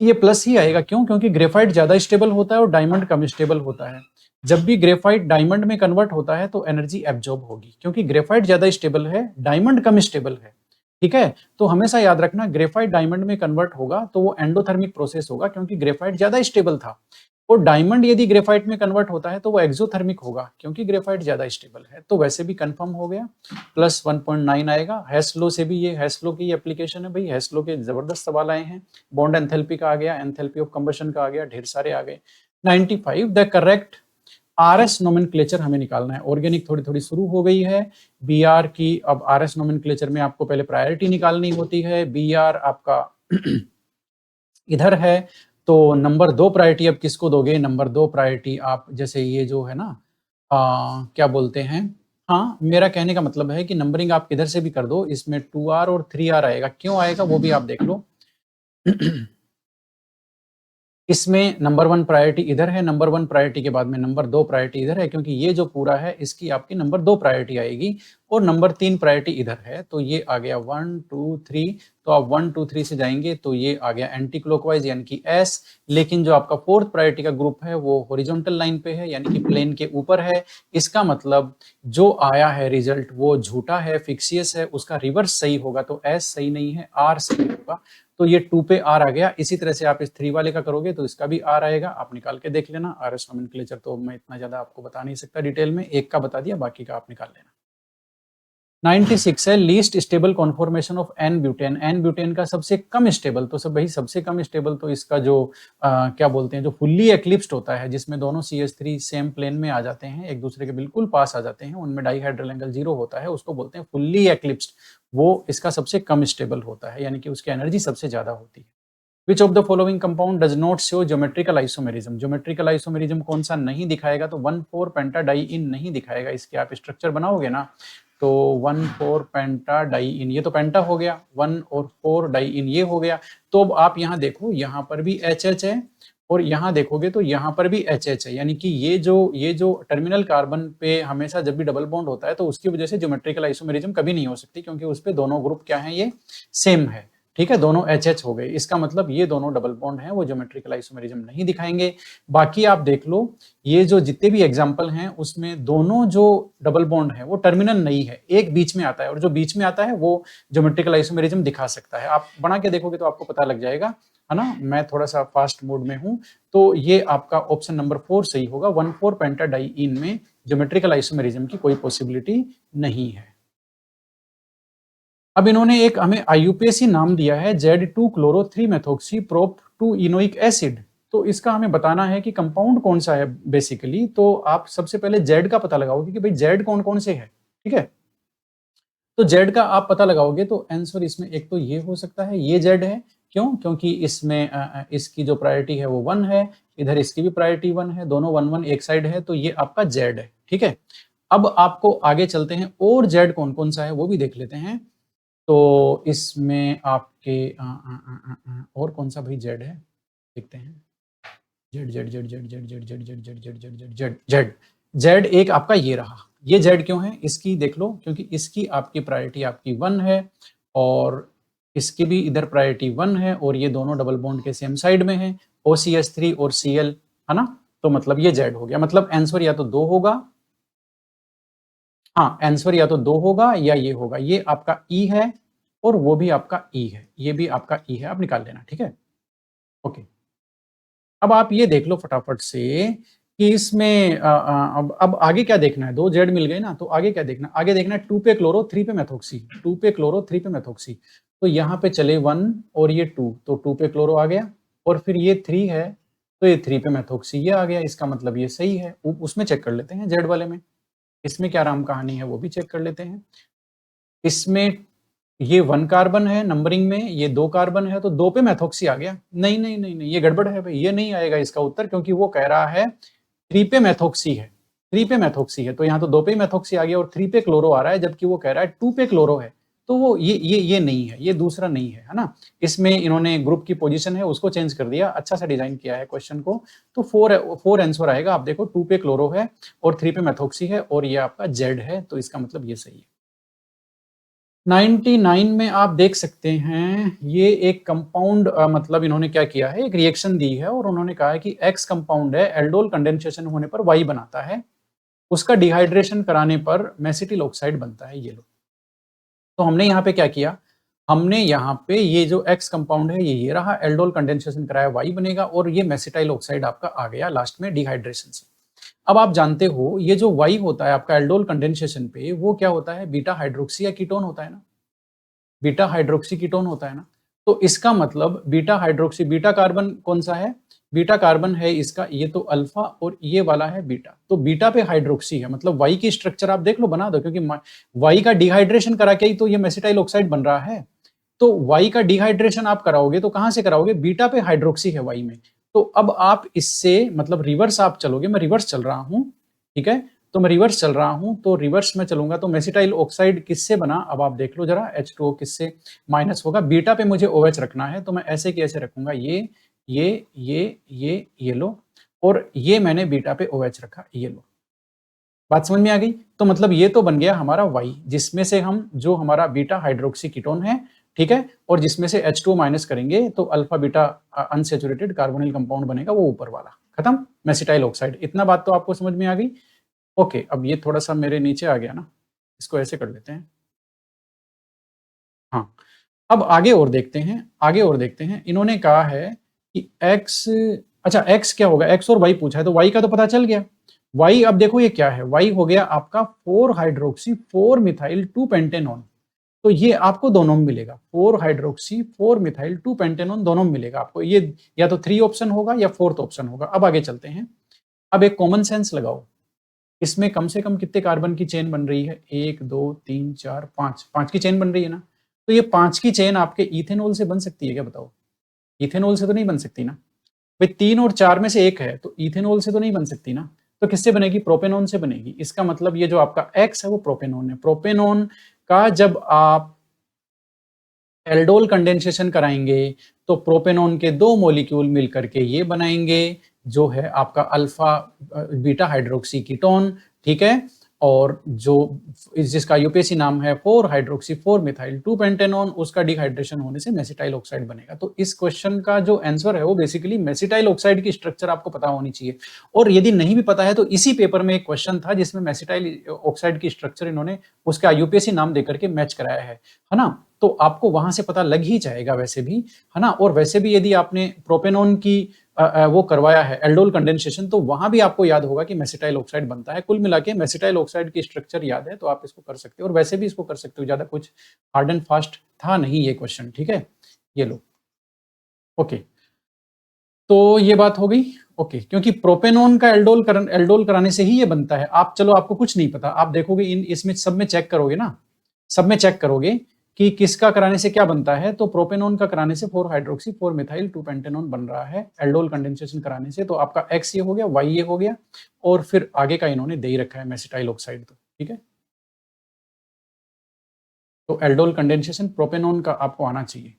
ये प्लस ही आएगा। क्यों? क्योंकि ग्रेफाइट ज्यादा स्टेबल होता है और डायमंड कम स्टेबल होता है। जब भी ग्रेफाइट डायमंड में कन्वर्ट होता है तो एनर्जी एब्जॉर्ब होगी, क्योंकि ग्रेफाइट ज्यादा स्टेबल है, डायमंड कम स्टेबल है। ठीक है, तो हमेशा याद रखना ग्रेफाइट डायमंड में कन्वर्ट होगा तो वो एंडोथर्मिक प्रोसेस होगा, क्योंकि ग्रेफाइट ज्यादा स्टेबल था। और डायमंड यदि ग्रेफाइट में कन्वर्ट होता है तो वो एक्सोथर्मिक होगा, क्योंकि ग्रेफाइट ज्यादा स्टेबल है। तो वैसे भी कंफर्म हो गया, प्लस 1.9 आएगा। हेस लॉ से भी, ये हेस लॉ की एप्लीकेशन है भाई, हेस लॉ के जबरदस्त सवाल आए हैं। बॉन्ड एंथैल्पी का आ गया, एंथैल्पी ऑफ कंबशन का आ गया, ढेर सारे आ गए। 95 द करेक्ट आरएस नोमेनक्लेचर हमें निकालना है। ऑर्गेनिक थोड़ी थोड़ी शुरू हो गई है, बीआर की। अब आरएस नोमेनक्लेचर में आपको पहले प्रायोरिटी निकालनी होती है। बीआर आपका इधर है, तो नंबर 2 प्रायोरिटी अब किसको दोगे? नंबर 2 प्रायोरिटी आप जैसे ये जो है ना क्या बोलते हैं, हाँ, मेरा कहने का मतलब है कि नंबरिंग आप किधर से भी कर दो, इसमें 2R और 3R आएगा। क्यों आएगा वो भी आप देख लो। इसमें नंबर 1 प्रायोरिटी इधर है, नंबर 1 प्रायोरिटी के बाद में नंबर 2 प्रायोरिटी इधर है, क्योंकि ये जो पूरा है इसकी आपकी नंबर 2 प्रायोरिटी आएगी और नंबर 3 प्रायोरिटी इधर है, तो ये आ गया 1 2 3। तो आप 1 2 3 से जाएंगे तो ये आ गया एंटी क्लॉकवाइज यानी कि एस। लेकिन जो आपका 4th प्रायोरिटी का ग्रुप है वो हॉरिजॉन्टल लाइन पे है यानी कि प्लेन के ऊपर है। इसका मतलब जो आया है रिजल्ट वो झूठा है, फिक्सियस है, उसका रिवर्स सही होगा, तो एस सही नहीं है, आर सही होगा। तो ये 2 पे आर आ गया। इसी तरह से आप इस 3 वाले का करोगे तो इसका भी आर आएगा, आप निकाल के देख लेना। आरएस नोमेनक्लेचर तो मैं इतना ज्यादा आपको बता नहीं सकता डिटेल में, एक का बता दिया, बाकी का आप निकाल लेना। 96 है least stable conformation of n butane. N butane का सबसे कम स्टेबल, तो सब भाई सबसे कम स्टेबल तो इसका जो क्या बोलते हैं, जो फुल्ली एक्लिप्स्ड होता है, जिसमें दोनों CH3 सेम प्लेन में आ जाते हैं, एक दूसरे के बिल्कुल पास आ जाते हैं, उनमें डाइहाइड्रल एंगल 0 होता है, उसको बोलते हैं फुल्ली एक्लिप्स्ड। वो इसका सबसे कम स्टेबल होता है, यानी कि उसकी एनर्जी सबसे ज्यादा होती है। Which of the following compound does not show geometrical isomerism. Geometrical isomerism कौन सा नहीं दिखाएगा? तो 1,4 पेंटाडाइइन नहीं दिखाएगा। इसके आप स्ट्रक्चर बनाओगे ना तो 1,4 पेंटाडाइइन, ये तो पेंटा हो गया, 1 और 4 डाइइन ये हो गया। तो अब आप यहाँ देखो, यहाँ पर भी HH है और यहाँ देखोगे तो यहाँ पर भी HH है, यानी कि ये जो टर्मिनल कार्बन पे हमेशा जब भी डबल बॉन्ड होता है तो उसकी वजह से ज्योमेट्रिकल आइसोमेरिज्म कभी नहीं हो सकती, क्योंकि उस पे दोनों ग्रुप क्या है, ये सेम है। ठीक है, दोनों HH हो गए, इसका मतलब ये दोनों डबल बॉन्ड हैं, वो ज्योमेट्रिकल आइसोमेरिज्म नहीं दिखाएंगे। बाकी आप देख लो, ये जो जितने भी एग्जांपल हैं उसमें दोनों जो डबल बॉन्ड है वो टर्मिनल नहीं है, एक बीच में आता है, और जो बीच में आता है वो ज्योमेट्रिकल आइसोमेरिज्म दिखा सकता है। आप बना के देखोगे तो आपको पता लग जाएगा, है ना। मैं थोड़ा सा फास्ट मोड में हूं, तो ये आपका ऑप्शन नंबर 4 सही होगा। 1,4 पेंटाडाइइन में ज्योमेट्रिकल आइसोमेरिज्म की कोई पॉसिबिलिटी नहीं है। अब इन्होंने एक हमें IUPAC नाम दिया है, Z2 chloro 3 methoxy prop 2 enoic acid. तो इसका हमें बताना है कि कंपाउंड कौन सा है बेसिकली। तो आप सबसे पहले Z का पता लगाओगे कि भाई Z कौन कौन से है, ठीक है। तो Z का आप पता लगाओगे तो आंसर इसमें एक तो ये हो सकता है, ये Z है। क्यों? क्योंकि इसमें इसकी जो प्रायोरिटी है वो 1 है, इधर इसकी भी प्रायोरिटी 1 है, दोनों 1 1 एक साइड है, तो ये आपका Z है, ठीक है। अब आपको आगे चलते हैं, और Z कौन कौन सा है वो भी देख लेते हैं। तो इसमें आपके और कौन सा भाई जेड है, देखते हैं। Z Z Z Z Z Z Z Z Z Z Z Z Z Z Z एक आपका ये रहा। ये जेड क्यों है इसकी देख लो, क्योंकि इसकी आपकी प्रायोरिटी आपकी 1 है और इसकी भी इधर प्रायोरिटी 1 है, और ये दोनों डबल बॉन्ड के सेम साइड में है, OCH3 और Cl, है ना। तो मतलब ये जेड हो गया, मतलब आंसर या तो 2 होगा, हाँ आंसर या तो 2 होगा या ये होगा, ये आपका ई है और वो भी आपका ई है, ये भी आपका ई है, आप निकाल लेना, ठीक है। ओके, अब आप ये देख लो फटाफट से कि इसमें अब आगे क्या देखना है। 2 जेड मिल गए ना, तो आगे क्या देखना, आगे देखना है 2 पे क्लोरो 3 पे मेथोक्सी, 2 पे क्लोरो 3 पे मेथोक्सी। तो यहाँ पे चले 1 और ये 2, तो 2 पे क्लोरो आ गया, और फिर ये 3 है तो ये 3 पे मेथोक्सी ये आ गया, इसका मतलब ये सही है। उसमें चेक कर लेते हैं जेड वाले में, इसमें क्या राम कहानी है वो भी चेक कर लेते हैं। इसमें ये 1 कार्बन है नंबरिंग में, ये 2 कार्बन है, तो 2 पे मेथोक्सी आ गया। नहीं नहीं नहीं नहीं, ये गड़बड़ है भाई, ये नहीं आएगा इसका उत्तर, क्योंकि वो कह रहा है 3 पे मेथोक्सी है, 3 पे मेथोक्सी है, तो यहाँ तो 2 पे मेथोक्सी आ गया और 3 पे क्लोरो आ रहा है, जबकि वो कह रहा है 2 पे क्लोरो है। तो वो ये नहीं है, ये दूसरा नहीं है ना। इसमें इन्होंने ग्रुप की पोजीशन है उसको चेंज कर दिया, अच्छा सा डिजाइन किया है क्वेश्चन को। तो 4 आंसर आएगा। आप देखो 2 पे क्लोरो है और 3 पे मेथोक्सी है और ये आपका जेड है, तो इसका मतलब ये सही है। 99 में आप देख सकते हैं, ये एक कंपाउंड मतलब इन्होंने क्या किया है, एक रिएक्शन दी है और उन्होंने कहा है कि एक्स कंपाउंड है, एल्डोल कंडेंसेशन होने पर वाई बनाता है, उसका डिहाइड्रेशन कराने पर मेसिटिल ऑक्साइड बनता है, ये लो। तो हमने यहाँ पे क्या किया, हमने यहाँ पे ये जो एक्स कंपाउंड है ये रहा, एल्डोल कंडेंसेशन कराया वाई बनेगा, और ये मेसिटाइल ऑक्साइड आपका आ गया लास्ट में डिहाइड्रेशन से। अब आप जानते हो ये जो वाई होता है आपका एल्डोल कंडेंसेशन पे, वो क्या होता है, बीटा हाइड्रोक्सी या कीटोन होता है ना, बीटा हाइड्रोक्सी कीटोन होता है ना। तो इसका मतलब बीटा हाइड्रोक्सी, बीटा कार्बन कौन सा है, बीटा कार्बन है इसका, ये तो अल्फा और ये वाला है बीटा, तो बीटा पे हाइड्रोक्सी है, मतलब वाई की स्ट्रक्चर आप देख लो बना दो, क्योंकि वाई का डिहाइड्रेशन करा के ही तो ये मेसिटाइल ऑक्साइड बन रहा है। तो Y का डिहाइड्रेशन आप कराओगे तो कहां से कराओगे, बीटा पे हाइड्रोक्सी है Y में। तो अब आप इससे मतलब रिवर्स आप चलोगे, मैं रिवर्स चल रहा हूं, ठीक है, तो मैं रिवर्स चल रहा हूं, तो रिवर्स में चलूंगा तो मेसिटाइल ऑक्साइड किससे बना, अब आप देख लो जरा, H2O किससे माइनस होगा, बीटा पे मुझे OH रखना है, तो मैं ऐसे कैसे रखूंगा, ये लो, और ये मैंने बीटा पे OH रखा, ये लो। बात समझ में आ गई? तो मतलब ये तो बन गया हमारा Y, जिसमें से हम जो हमारा बीटा हाइड्रोक्सी कीटोन है, ठीक है, और जिसमें से H2O माइनस करेंगे तो alpha beta unsaturated carbonyl compound बनेगा, वो ऊपर वाला, खत्म, मेसिटाइल ऑक्साइड। इतना बात तो आपको समझ में आ गई? ओके, अब ये थोड़ा सा मेरे नीचे आ गया ना, इसको ऐसे कर लेते हैं। हाँ, अब आगे और देखते हैं, आगे और देखते हैं। इन्होंने कहा है कि x, अच्छा x क्या होगा, x और y पूछा है, तो y का तो पता चल गया। y अब देखो ये क्या है, y हो गया आपका 4 हाइड्रोक्सी 4 मिथाइल 2 पेंटेनॉन, तो ये आपको दोनों में मिलेगा, 4 हाइड्रोक्सी 4 मिथाइल 2 पेंटेनॉन दोनों में मिलेगा आपको, ये या तो 3 ऑप्शन होगा या 4th ऑप्शन होगा। अब आगे चलते हैं, अब एक कॉमन सेंस लगाओ, इसमें कम से कम कितने कार्बन की चेन बन रही है, 1 2 3 4 5, 5 की चेन बन रही है ना, तो ये 5 की चेन आपके इथेनॉल से बन सकती है क्या, बताओ? इथेनॉल से तो नहीं बन सकती ना भाई, 3 और 4 में से एक है, तो इथेनॉल से तो नहीं बन सकती ना, तो किससे बनेगी, प्रोपेनॉन से बनेगी। इसका मतलब ये जो आपका एक्स है वो प्रोपेनॉन है। प्रोपेनॉन का जब आप एल्डोल कंडेंसेशन कराएंगे तो प्रोपेनॉन के 2 मॉलिक्यूल मिलकर के ये बनाएंगे जो है आपका अल्फा बीटा हाइड्रोक्सी कीटोन, ठीक है, और जो जिसका यूपीएसी नाम है 4 हाइड्रोक्सी 4 मिथाइल 2 पेंटेनॉन, उसका डिहाइड्रेशन होने से मेसिटाइल ऑक्साइड बनेगा। तो इस क्वेश्चन का जो आंसर है वो बेसिकली मेसिटाइल ऑक्साइड की स्ट्रक्चर आपको पता होनी चाहिए, और यदि नहीं भी पता है तो इसी पेपर में एक क्वेश्चन था जिसमें मेसिटाइल ऑक्साइड की स्ट्रक्चर इन्होंने उसका यूपीएसी नाम देकर के मैच कराया है ना, तो आपको वहां से पता लग ही जाएगा वैसे भी, है ना। और वैसे भी यदि आपने प्रोपेनॉन की वो करवाया है एल्डोल कंडेंसेशन, तो वहां भी आपको याद होगा कि मेसिटाइल ऑक्साइड बनता है। कुल मिला के मेसिटाइल ऑक्साइड की स्ट्रक्चर याद है तो आप इसको कर सकते हो, और वैसे भी इसको कर सकते हो, ज्यादा कुछ हार्ड एंड फास्ट था नहीं ये क्वेश्चन, ठीक है, ये लो, ओके। तो ये बात हो गई, ओके, क्योंकि प्रोपेनॉन का एल्डोल कराने से ही ये बनता है। आप चलो, आपको कुछ नहीं पता, आप देखोगे इन इसमें सब में चेक करोगे ना, सब में चेक करोगे कि किसका कराने से क्या बनता है, तो प्रोपेनॉन का कराने से 4 हाइड्रोक्सी 4 मिथाइल 2 पेंटेनॉन बन रहा है एल्डोल कंडेंसेशन कराने से। तो आपका एक्स ये हो गया, वाई ये हो गया, और फिर आगे का इन्होंने दे ही रखा है मेसिटाइल ऑक्साइड, तो ठीक है। तो एल्डोल कंडेंसेशन प्रोपेनॉन का आपको आना चाहिए।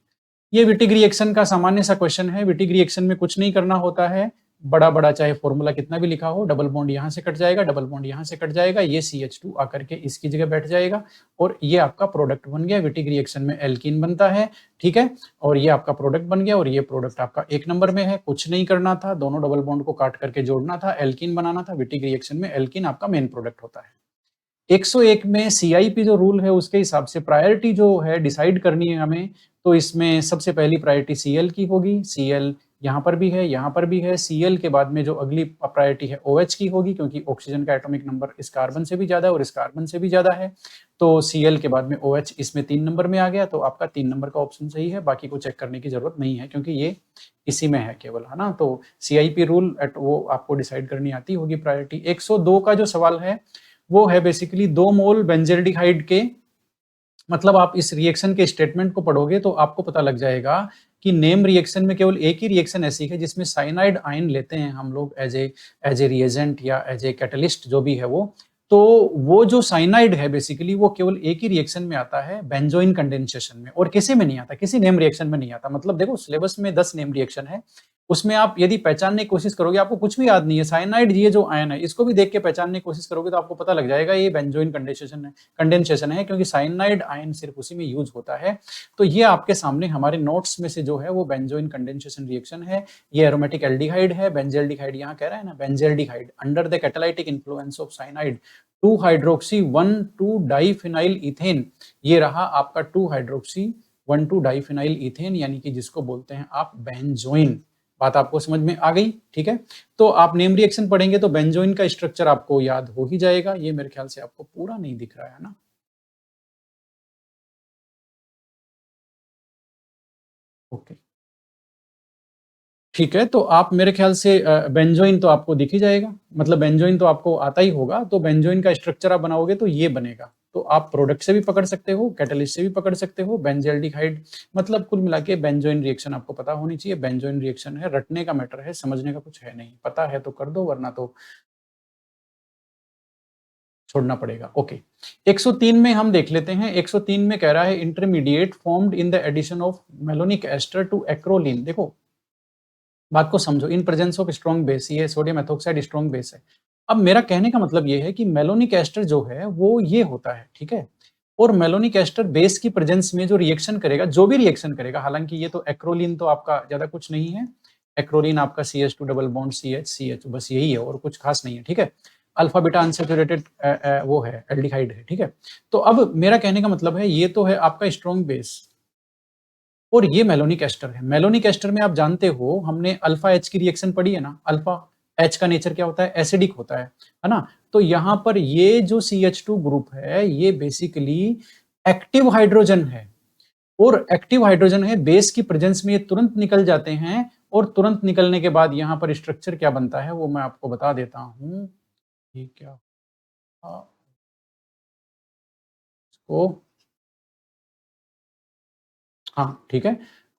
ये विटिग रिएक्शन का सामान्य सा क्वेश्चन है। विटिग रिएक्शन में कुछ नहीं करना होता है, बड़ा बड़ा चाहे फॉर्मूला कितना भी लिखा हो, डबल बॉन्ड यहां से कट जाएगा, डबल बॉन्ड यहां से कट जाएगा, ये CH2 आकर के इसकी जगह बैठ जाएगा, और ये आपका प्रोडक्ट बन गया। विटिग रिएक्शन में एल्कीन बनता है, ठीक है, और ये आपका प्रोडक्ट बन गया, और ये प्रोडक्ट आपका 1 नंबर में है। कुछ नहीं करना था, दोनों डबल बॉन्ड को काट करके जोड़ना था, एल्कीन बनाना था। विटिग रिएक्शन में एल्कीन आपका मेन प्रोडक्ट होता है। 101 में CIP जो रूल है उसके हिसाब से प्रायोरिटी जो है डिसाइड करनी है हमें, तो इसमें सबसे पहली प्रायोरिटी Cl की होगी। Cl यहाँ पर भी है, यहाँ पर भी है। Cl के बाद में जो अगली प्रायोरिटी है OH की होगी, क्योंकि ऑक्सीजन का एटॉमिक नंबर इस कार्बन से भी ज्यादा है और इस कार्बन से भी ज्यादा है, तो Cl के बाद में OH इसमें 3 नंबर में आ गया, तो आपका 3 नंबर का ऑप्शन सही है। बाकी को चेक करने की जरूरत नहीं है क्योंकि ये इसी में है केवल, है ना। तो CIP रूल वो आपको डिसाइड करनी आती होगी प्रायोरिटी। 102 का जो सवाल है वो है बेसिकली 2 मोल बेंजल्डिहाइड के, मतलब आप इस रिएक्शन के स्टेटमेंट को पढ़ोगे तो आपको पता लग जाएगा कि नेम रिएक्शन में केवल एक ही रिएक्शन ऐसी है जिसमें साइनाइड आयन लेते हैं हम लोग एज ए रिएजेंट या एज ए कैटलिस्ट जो भी है वो। तो वो जो साइनाइड है बेसिकली वो केवल एक ही रिएक्शन में आता है, बेंजोइन कंडेंसेशन में, और किसी में नहीं आता, किसी नेम रिएक्शन में नहीं आता। मतलब देखो सिलेबस में 10 नेम रिएक्शन है, उसमें आप यदि पहचानने की कोशिश करोगे, आपको कुछ भी याद नहीं है, साइनाइड ये जो आयन है इसको भी देख के पहचानने की कोशिश करोगे तो आपको पता लग जाएगा ये बेंजोइन कंडेंसेशन है, क्योंकि साइनाइड आयन सिर्फ उसी में यूज होता है। तो ये आपके सामने हमारे नोट्स में से जो है वो बेंजोइन कंडेंसेशन रिएक्शन है। ये एरोमेटिक एल्डिहाइड है, बेंजेल्डिहाइड यहाँ कह रहा है ना, benzaldehyde under the catalytic influence of cyanide 2 hydroxy 1 2 diphenyl ethane, ये रहा आपका 2 हाइड्रोक्सी 1 2 डाइफिनाइल इथेन, यानी कि जिसको बोलते हैं आप बेंजोइन। बात आपको समझ में आ गई, ठीक है। तो आप नेम रिएक्शन पढ़ेंगे तो बेंजोइन का स्ट्रक्चर आपको याद हो ही जाएगा। ये मेरे ख्याल से आपको पूरा नहीं दिख रहा है ना, ओके, ठीक है। तो आप मेरे ख्याल से बेंजोइन तो आपको दिख ही जाएगा, मतलब बेंजोइन तो आपको आता ही होगा, तो बेंजोइन का स्ट्रक्चर आप बनाओगे तो ये बनेगा, तो आप प्रोडक्ट से भी पकड़ सकते हो, कैटलिस्ट से भी पकड़ सकते हो। बेंजल्डिहाइड मतलब कुल मिला के बेंजोइन रिएक्शन आपको पता होनी चाहिए। बेंजोइन रिएक्शन है, रटने का मैटर है, समझने का कुछ है नहीं। पता है तो कर दो, वरना तो छोड़ना पड़ेगा। ओके, 103 में हम देख लेते हैं। 103 में कह रहा है intermediate formed in the addition of malonic ester to acrolein. देखो बात को समझो, in presence of strong base, ये सोडियम एथोक्साइड स्ट्रॉन्ग बेस है। अब मेरा कहने का मतलब ये है कि मेलोनिक एस्टर जो है वो ये होता है, ठीक है। और मेलोनिक एस्टर बेस की प्रेजेंस में जो रिएक्शन करेगा, जो भी रिएक्शन करेगा, हालांकि ये तो एक्रोलीन तो आपका ज्यादा कुछ नहीं है। एक्रोलीन आपका CH2 डबल बॉन्ड CH, बस यही है और कुछ खास नहीं है, ठीक है। अल्फा बीटा अनसैचुरेटेड वो है, एल्डिहाइड है, ठीक है। तो अब मेरा कहने का मतलब है ये तो है आपका स्ट्रॉन्ग बेस और ये मेलोनिक एस्टर है। मेलोनिक एस्टर में आप जानते हो हमने अल्फा एच की रिएक्शन पढ़ी है ना। अल्फा एच का नेचर क्या होता है, एसिडिक होता है ना। तो यहां पर ये जो CH2 ग्रुप है ये बेसिकली एक्टिव हाइड्रोजन है और एक्टिव हाइड्रोजन है, बेस की प्रेजेंस में ये तुरंत निकल जाते हैं और तुरंत निकलने के बाद यहां पर स्ट्रक्चर क्या बनता है वो मैं आपको बता देता हूं। ये क्या ओ हाँ ठीक है।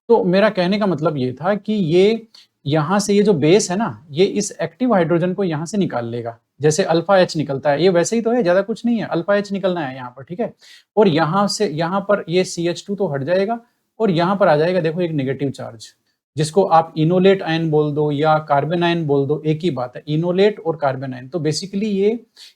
तो मेरा कहने का मतलब ये था कि ये यहाँ से ये जो बेस है ना, ये इस एक्टिव हाइड्रोजन को यहाँ से निकाल लेगा। जैसे अल्फा एच निकलता है, ये वैसे ही तो है, ज्यादा कुछ नहीं है, अल्फा एच निकलना है यहाँ पर, ठीक है। और यहाँ से यहाँ पर ये CH2 तो हट जाएगा और यहाँ पर आ जाएगा देखो एक नेगेटिव चार्ज, जिसको आप इनोलेट आयन बोल दो या कार्बन आयन बोल दो, एक ही बात है, इनोलेट और कार्बन आयन। तो बेसिकली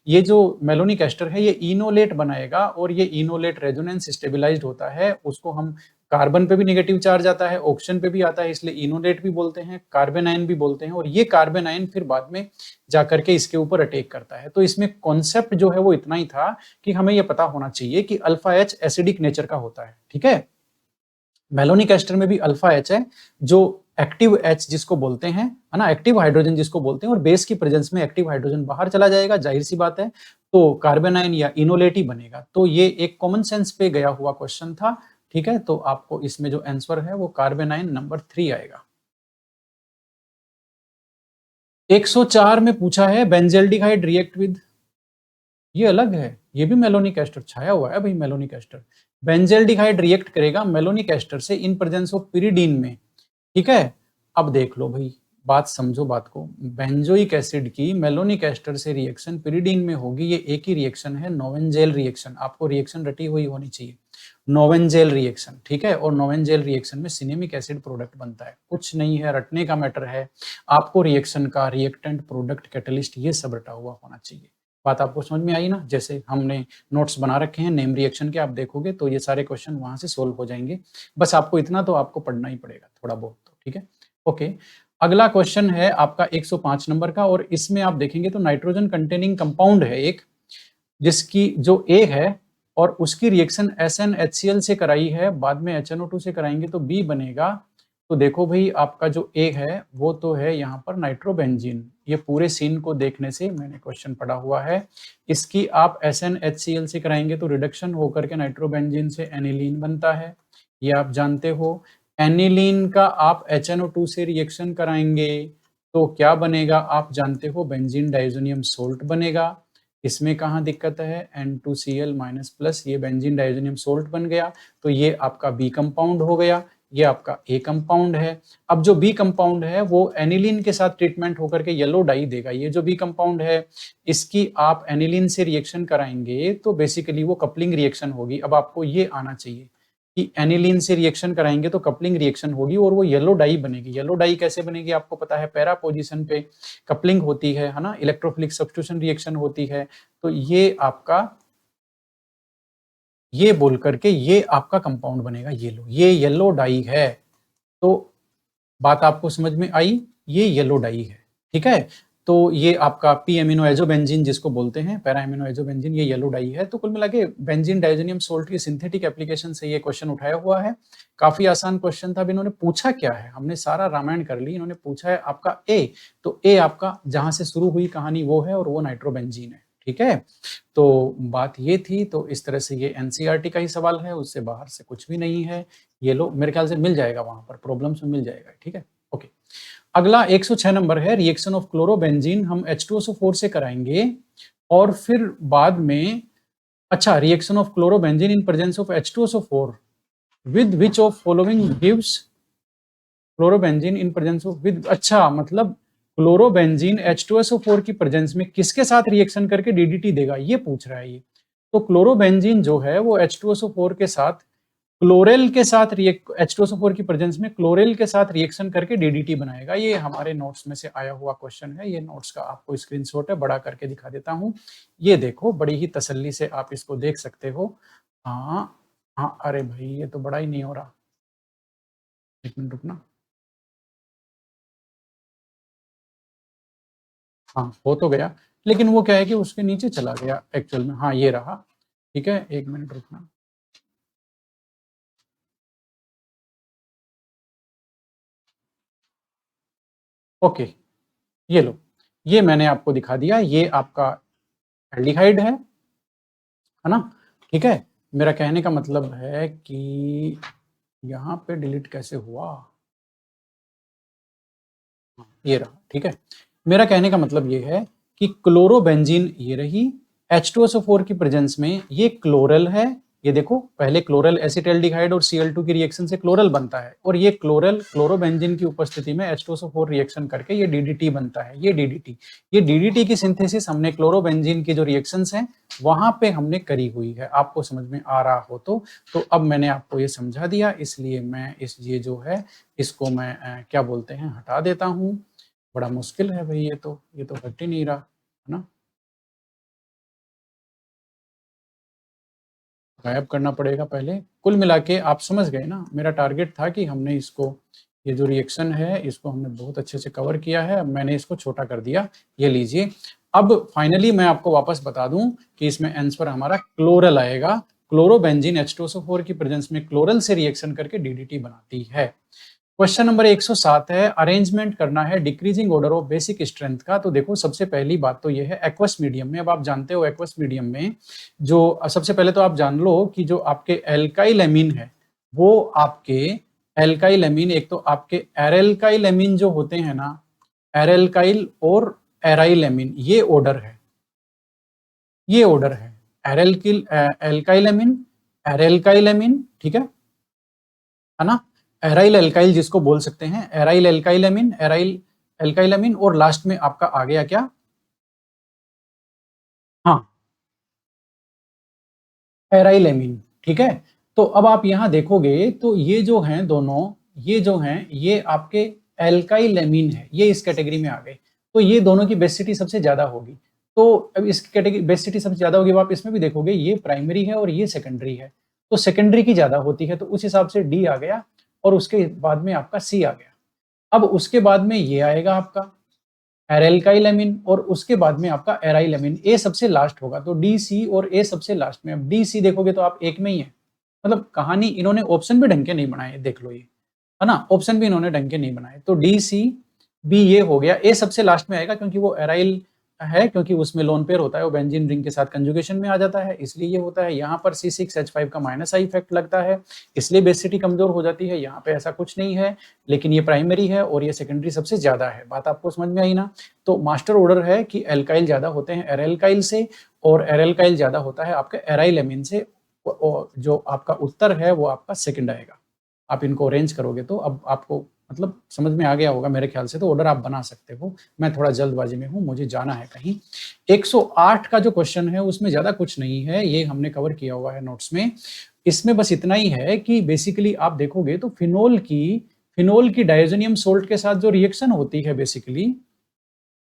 ये जो मेलोनिक एस्टर है ये इनोलेट बनाएगा और ये इनोलेट रेजोनेंस स्टेबलाइज्ड होता है। उसको हम कार्बन पे भी नेगेटिव चार्ज आता है, ऑक्सीजन पे भी आता है, इसलिए इनोलेट भी बोलते हैं, कार्बन आयन भी बोलते हैं। और ये कार्बन आयन फिर बाद में जाकर के इसके ऊपर अटैक करता है। तो इसमें कॉन्सेप्ट जो है वो इतना ही था कि हमें ये पता होना चाहिए कि अल्फा एच एसिडिक नेचर का होता है, ठीक है। मेलोनिक एस्टर में भी अल्फा एच है जो एक्टिव एच जिसको बोलते हैं, है ना, एक्टिव हाइड्रोजन जिसको बोलते हैं, और बेस की प्रेजेंस में एक्टिव हाइड्रोजन बाहर चला जाएगा, जाहिर सी बात है, तो कार्बन आयन या इनोलेट ही बनेगा। तो ये एक कॉमन सेंस पे गया हुआ क्वेश्चन था, ठीक है। तो आपको इसमें जो आंसर है वो कार्बन आयन नंबर 3 आएगा। 104 में पूछा है बेंजल्डिहाइड रिएक्ट विद, ये अलग है, ये भी मेलोनिक एस्टर छाया हुआ है भाई, मेलोनिक एस्टर। बेंजल्डिहाइड रिएक्ट करेगा मेलोनिक एस्टर से इन प्रेजेंस ऑफ पिरिडीन में, ठीक है। अब देख लो भाई, बात समझो बात को, बेंजोइक एसिड की मेलोनिक एस्टर से रिएक्शन पिरिडीन में होगी, ये एक ही रिएक्शन है, नोवेंजेल रिएक्शन। आपको रिएक्शन रटी हुई होनी चाहिए, नोवेंजेल रिएक्शन, ठीक है। और नोवेंजेल रिएक्शन में सिनेमिक एसिड प्रोडक्ट बनता है, कुछ नहीं है, रटने का मैटर है। आपको रिएक्शन का रिएक्टेंट, प्रोडक्ट, कैटलिस्ट ये सब रटा हुआ होना चाहिए। बात आपको समझ में आई ना। जैसे हमने नोट्स बना रखे हैं नेम रिएक्शन के, आप देखोगे तो ये सारे क्वेश्चन वहां से सोल्व हो जाएंगे। बस आपको इतना तो आपको पढ़ना ही पड़ेगा थोड़ा बहुत तो, ठीक है। ओके, अगला क्वेश्चन है आपका 105 नंबर का, और इसमें आप देखेंगे तो नाइट्रोजन कंटेनिंग कंपाउंड है एक, जिसकी जो ए है और उसकी रिएक्शन SnHCl से कराई है, बाद में HNO2 से कराएंगे तो B बनेगा। तो देखो भाई आपका जो ए है वो तो है यहाँ पर नाइट्रोबेंजीन। ये पूरे सीन को देखने से मैंने क्वेश्चन पढ़ा हुआ है, इसकी आप SnHCl से कराएंगे तो रिडक्शन होकर के नाइट्रोबेंजीन से एनिलीन बनता है, ये आप जानते हो। एनिलीन का आप HNO2 से रिएक्शन कराएंगे तो क्या बनेगा, आप जानते हो, बेंजीन डाइजोनियम सोल्ट बनेगा। इसमें कहाँ दिक्कत है, N2Cl माइनस प्लस, ये बेंजीन डाइजोनियम सोल्ट बन गया। तो ये आपका बी कंपाउंड हो गया, ये आपका ए कंपाउंड है। अब जो बी कंपाउंड है वो एनिलीन के साथ ट्रीटमेंट होकर के येलो डाई देगा। ये जो बी कंपाउंड है इसकी आप एनिलीन से रिएक्शन कराएंगे तो बेसिकली वो कपलिंग रिएक्शन होगी। अब आपको ये आना चाहिए कि एनिलीन से रिएक्शन कराएंगे तो कपलिंग रिएक्शन होगी और वो येलो डाई बनेगी। येलो डाई कैसे बनेगी आपको पता है, पैरा पोजीशन पे कपलिंग होती है ना, इलेक्ट्रोफिलिक सब्स्टिट्यूशन रिएक्शन होती है। तो ये आपका, ये बोल करके ये आपका कंपाउंड बनेगा येलो, ये येलो डाई है। तो बात आपको समझ में आई, ये येलो डाई है, ठीक है। तो ये आपका पी एमिनो एजोबेंजीन जिसको बोलते हैं, पैरा एमिनो एजोबेंजीन, ये येलो डाई है। तो कुल मिला के बेंजीन डाइजोनियम सोल्ट की सिंथेटिक एप्लीकेशन से ये क्वेश्चन उठाया हुआ है। काफी आसान क्वेश्चन था। अब इन्होंने पूछा क्या है, हमने सारा रामायण कर ली, इन्होंने पूछा है आपका ए। तो ए आपका जहां से शुरू हुई कहानी वो है और वो नाइट्रोबेंजीन है, ठीक है। तो बात ये थी, तो इस तरह से ये एनसीईआरटी का ही सवाल है, उससे बाहर से कुछ भी नहीं है। ये लो मेरे ख्याल से मिल जाएगा वहां पर, प्रॉब्लम्स में मिल जाएगा, ठीक है। ओके, अगला 106 नंबर है, रिएक्शन ऑफ क्लोरोबेंजीन हम H2SO4 से कराएंगे और फिर बाद में अच्छा, reaction of chlorobenzene in presence of H2SO4 with which of following gives chlorobenzene in presence of with, अच्छा मतलब क्लोरोबेंजीन H2SO4 की प्रेजेंस में किसके साथ रिएक्शन करके डीडीटी देगा, ये पूछ रहा है ये। तो क्लोरोबेंजीन जो है वो H2SO4 के साथ क्लोरेल के साथ H2SO4 की प्रेजेंस में क्लोरेल के साथ रिएक्शन करके डीडीटी बनाएगा। ये हमारे नोट्स में से आया हुआ क्वेश्चन है। ये नोट्स का आपको स्क्रीनशॉट है, बड़ा करके दिखा देता हूँ। ये देखो, बड़ी ही तसल्ली से आप इसको देख सकते हो। हाँ हाँ, अरे भाई ये तो बड़ा ही नहीं हो रहा, एक मिनट रुकना। हाँ, हो तो गया, लेकिन वो क्या है कि उसके नीचे चला गया एक्चुअल में। हाँ, ये रहा। ठीक है, एक मिनट रुकना। ओके, ये लो, ये मैंने आपको दिखा दिया। ये आपका एल्डिहाइड है ना। ठीक है, मेरा कहने का मतलब है कि यहाँ पे डिलीट कैसे हुआ, ये रहा। ठीक है, मेरा कहने का मतलब ये है कि क्लोरोबेंजीन ये रही, H2SO4 की प्रेजेंस में ये क्लोरल है। ये देखो, पहले क्लोरल एसिटाल्डिहाइड और Cl2 की रिएक्शन से क्लोरल बनता है, और ये क्लोरल क्लोरोबेंजीन की उपस्थिति में H2SO4 रिएक्शन करके ये DDT बनता है। ये DDT की सिंथेसिस हमने क्लोरोबेंजीन की जो रिएक्शंस हैं वहां पे हमने करी हुई है। आपको समझ में आ रहा हो तो अब मैंने आपको ये समझा दिया, इसलिए मैं ये जो है इसको मैं क्या बोलते हैं, हटा देता हूँ। बड़ा मुश्किल है भाई, ये तो हट ही नहीं रहा है ना, गायब करना पड़ेगा पहले। कुल मिला के आप समझ गए ना, मेरा टारगेट था कि हमने इसको, ये जो रिएक्शन है इसको हमने बहुत अच्छे से कवर किया है। अब मैंने इसको छोटा कर दिया, ये लीजिए। अब फाइनली मैं आपको वापस बता दूं कि इसमें आंसर हमारा क्लोरल आएगा। क्लोरोबेंजीन H2SO4 की प्रेजेंस में क्लोरल से रिएक्शन करके डीडीटी बनाती है। क्वेश्चन नंबर 107 है, अरेंजमेंट करना है decreasing order of basic strength का। तो देखो, सबसे पहली बात तो ये है एक्वस मीडियम में। अब आप जानते हो एक्वस मीडियम में जो, सबसे पहले तो आप जान लो कि जो आपके एल्काइल एमीन है वो आपके एल्काइल एमीन, एक तो आपके एरेल्काइल एमीन जो होते हैं ना, एरेल्काइल और एराइल एमीन, ये ऑर्डर है एरेल्किल एल्काइल एमीन, एरेल्काइल एमीन, ठीक है ना। एराइल एल्काइल जिसको बोल सकते हैं, एराइल एल्काइल एमीन, और लास्ट में आपका आ गया क्या, हाँ, एराइल एमीन। ठीक है, तो अब आप यहां देखोगे तो ये जो हैं दोनों, ये जो हैं ये आपके एल्काइल एमीन है, ये इस कैटेगरी में आ गए। तो ये दोनों की बेसिसिटी सबसे ज्यादा होगी। तो अब इस कैटेगरी बेसिसिटी सबसे ज्यादा होगी, आप इसमें भी देखोगे ये प्राइमरी है और ये सेकेंडरी है, तो सेकेंडरी की ज्यादा होती है, तो उस हिसाब से डी आ गया, और उसके बाद में आपका सी आ गया। अब उसके बाद में ये आएगा आपका एराइल एमीन, और उसके बाद में आपका एराइल एमीन, ए सबसे लास्ट होगा। तो डी सी और ए सबसे लास्ट में। अब डी सी देखोगे तो आप एक में ही है, मतलब कहानी, इन्होंने ऑप्शन भी ढंग के नहीं बनाए, देख लो ये, है ना, ऑप्शन भी इन्होंने ढंग के नहीं बनाए। तो डी सी बी ये हो गया, ए सबसे लास्ट में आएगा क्योंकि वो एराइल है, क्योंकि उसमें लोन पेयर होता है, वो बेंजीन रिंग के साथ कंजुगेशन में आ जाता है, इसलिए ये होता है। यहाँ पर C6H5 का माइनस आई इफेक्ट लगता है, इसलिए बेसिसिटी कमजोर हो जाती है। यहाँ पे ऐसा कुछ नहीं है, लेकिन ये प्राइमरी है और ये सेकेंडरी सबसे ज्यादा है। बात आपको समझ में आई ना। तो मास्टर ऑर्डर है कि एल्काइल ज्यादा होते हैं एरेल्काइल से, और एरेल्काइल ज्यादा होता है आपके एराइल एमीन से। जो आपका उत्तर है वो आपका सेकंड आएगा। आप इनको अरेंज करोगे तो अब आपको मतलब समझ में आ गया होगा मेरे ख्याल से, तो ऑर्डर आप बना सकते हो। मैं थोड़ा जल्दबाजी में हूँ, मुझे जाना है कहीं। 108 का जो क्वेश्चन है उसमें ज्यादा कुछ नहीं है, ये हमने कवर किया हुआ है नोट्स में। इसमें बस इतना ही है कि बेसिकली आप देखोगे तो फिनोल की डायजोनियम सोल्ट के साथ जो रिएक्शन होती है, बेसिकली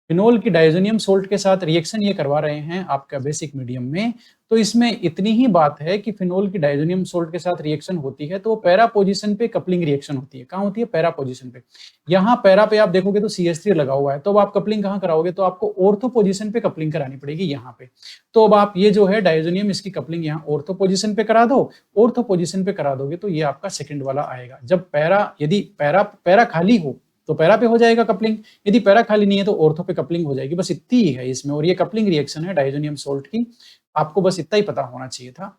फिनोल की डायजोनियम सोल्ट के साथ रिएक्शन ये करवा रहे हैं आपका बेसिक मीडियम में। तो इसमें इतनी ही बात है कि फिनोल की डायजोनियम सोल्ट के साथ रिएक्शन होती है तो पैरा पोजीशन पे कपलिंग रिएक्शन होती है। कहाँ होती है? पैरा पोजीशन पे। यहाँ पैरा पे आप देखोगे तो CH3 लगा हुआ है, तो अब आप कपलिंग कहाँ कराओगे? तो आपको ऑर्थो पोजीशन पे कपलिंग करानी पड़ेगी यहाँ पे। तो अब आप ये जो है डायजोनियम, इसकी कपलिंग यहाँ ऑर्थो पोजीशन पे करा दो। ऑर्थो पोजीशन पे करा दोगे तो ये आपका सेकंड वाला आएगा। जब पैरा, यदि पैरा पैरा खाली हो तो पैरा पे हो जाएगा कपलिंग, यदि पैरा खाली नहीं है तो ऑर्थो पे कपलिंग हो जाएगी। बस इतनी ही है इसमें, और ये कपलिंग रिएक्शन है डायजोनियम सोल्ट की। आपको बस इतना ही पता होना चाहिए था।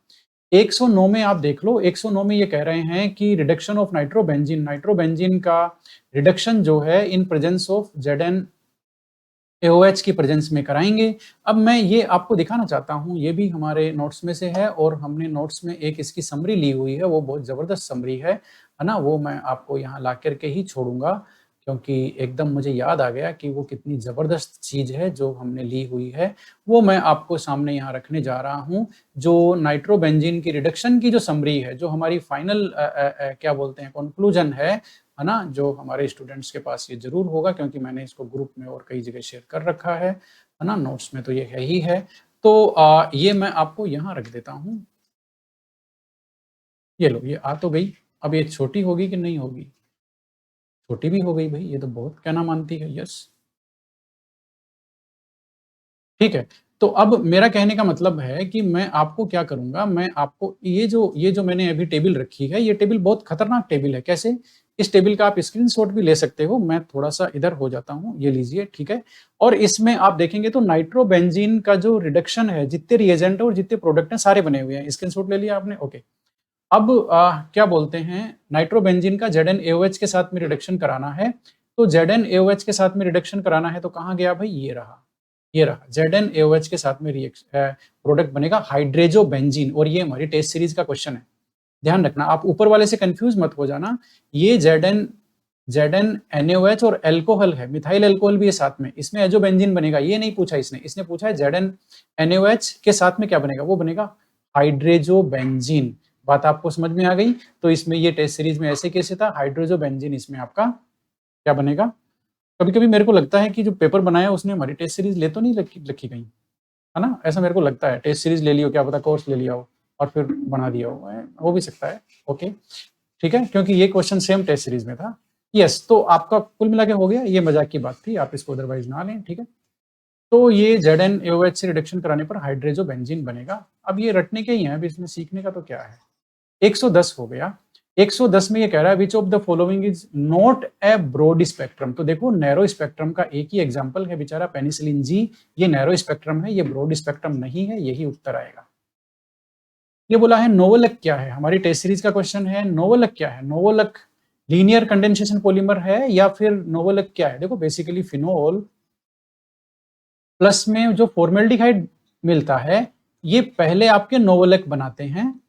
109 में आप देख लो, 109 में ये कह रहे हैं कि रिडक्शन ऑफ नाइट्रोबेंजीन का रिडक्शन जो है इन प्रेजेंस ऑफ Zn एओएच की प्रेजेंस में कराएंगे। अब मैं ये आपको दिखाना चाहता हूँ, ये भी हमारे नोट्स में से है और हमने नोट्स में एक इसकी समरी ली हुई है, वो बहुत ज़बरदस्त समरी है ना? वो मैं आपको यहाँ ला कर के ही छोड़ूंगा, क्योंकि एकदम मुझे याद आ गया कि वो कितनी ज़बरदस्त चीज़ है जो हमने ली हुई है। वो मैं आपको सामने यहाँ रखने जा रहा हूँ, जो नाइट्रोबेंजीन की रिडक्शन की जो समरी है, जो हमारी फाइनल क्या बोलते हैं, कंक्लूजन है ना? जो हमारे स्टूडेंट्स के पास ये ज़रूर होगा, क्योंकि मैंने इसको ग्रुप में और कई जगह शेयर कर रखा है ना? नोट्स में तो ये है ही है। तो ये मैं आपको यहाँ रख देता हूँ। ये लो, ये आ तो गई। अब ये छोटी होगी कि नहीं होगी? छोटी भी हो गई भई, ये तो बहुत कहना मानती है, यस। ठीक है। तो अब मेरा कहने का मतलब है कि मैं आपको क्या करूँगा, मैं आपको ये जो मैंने अभी टेबल रखी है, ये टेबल बहुत खतरनाक टेबल है। कैसे? इस टेबल का आप स्क्रीनशॉट भी ले सकते हो। मैं थोड़ा-सा इधर हो जाता हूँ, ये लीजिए, ठीक है? और इसमें आप देखेंगे तो नाइट्रोबेंजीन का जो रिडक्शन है, जितने रिएजेंट और जितने प्रोडक्ट हैं, सारे बने हुए हैं। स्क्रीनशॉट ले लिया आपने? ओके। अब क्या बोलते हैं, नाइट्रोबेंजीन का ZnAOH के साथ में रिडक्शन कराना है, तो ZnAOH के साथ में रिडक्शन कराना है, तो कहाँ गया भाई? ये रहा ZnAOH के साथ में प्रोडक्ट बनेगा हाइड्रेजोबेंजीन, और ये हमारी टेस्ट सीरीज का क्वेश्चन है। ध्यान रखना, आप ऊपर वाले से कंफ्यूज मत हो जाना। ये ZnNaOH और एल्कोहल है, मिथाइल एल्कोहल भी है साथ में, इसमें एजोबेंजीन बनेगा। ये नहीं पूछा इसने पूछा है ZnNaOH के साथ में क्या बनेगा, वो बनेगा हाइड्रेजोबेंजीन। बात आपको समझ में आ गई? तो इसमें ये टेस्ट सीरीज में ऐसे कैसे था, हाइड्रोजोबेंजीन इसमें आपका क्या बनेगा। कभी-कभी मेरे को लगता है कि जो पेपर बनाया उसने हमारी टेस्ट सीरीज ले तो नहीं रखी कहीं, है ना? ऐसा मेरे को लगता है, टेस्ट सीरीज ले ली हो, क्या पता कोर्स ले लिया हो और फिर बना दिया हो भी सकता है। ओके, ठीक है, क्योंकि ये क्वेश्चन सेम टेस्ट सीरीज में था। यस, तो आपका कुल मिला के हो गया, ये मजाक की बात थी, आप इसको अदरवाइज ना लें, ठीक है। तो ये ZnAOH से रिडक्शन कराने पर हाइड्रेजोबेंजीन बनेगा। अब ये रटने के ही हैं, अब इसमें सीखने का तो क्या है। 110 हो गया। 110 में ये कह रहा है which of the following is not a broad spectrum. तो देखो, नैरो स्पेक्ट्रम का एक ही एग्जांपल है बेचारा पेनिसिलिन जी, ये नैरो स्पेक्ट्रम है, ये ब्रॉड स्पेक्ट्रम नहीं है, यही उत्तर आएगा। ये बोला है नोवोलक क्या है, हमारी टेस्ट सीरीज का क्वेश्चन है। नोवोलक क्या है? नोवोलक लीनियर कंडेंसेशन पॉलीमर है या फिर नोवोलक क्या है? देखो, बेसिकली फिनोल प्लस में जो फॉर्मेल्डिहाइड मिलता है, ये पहले आपके नोवोलक बनाते हैं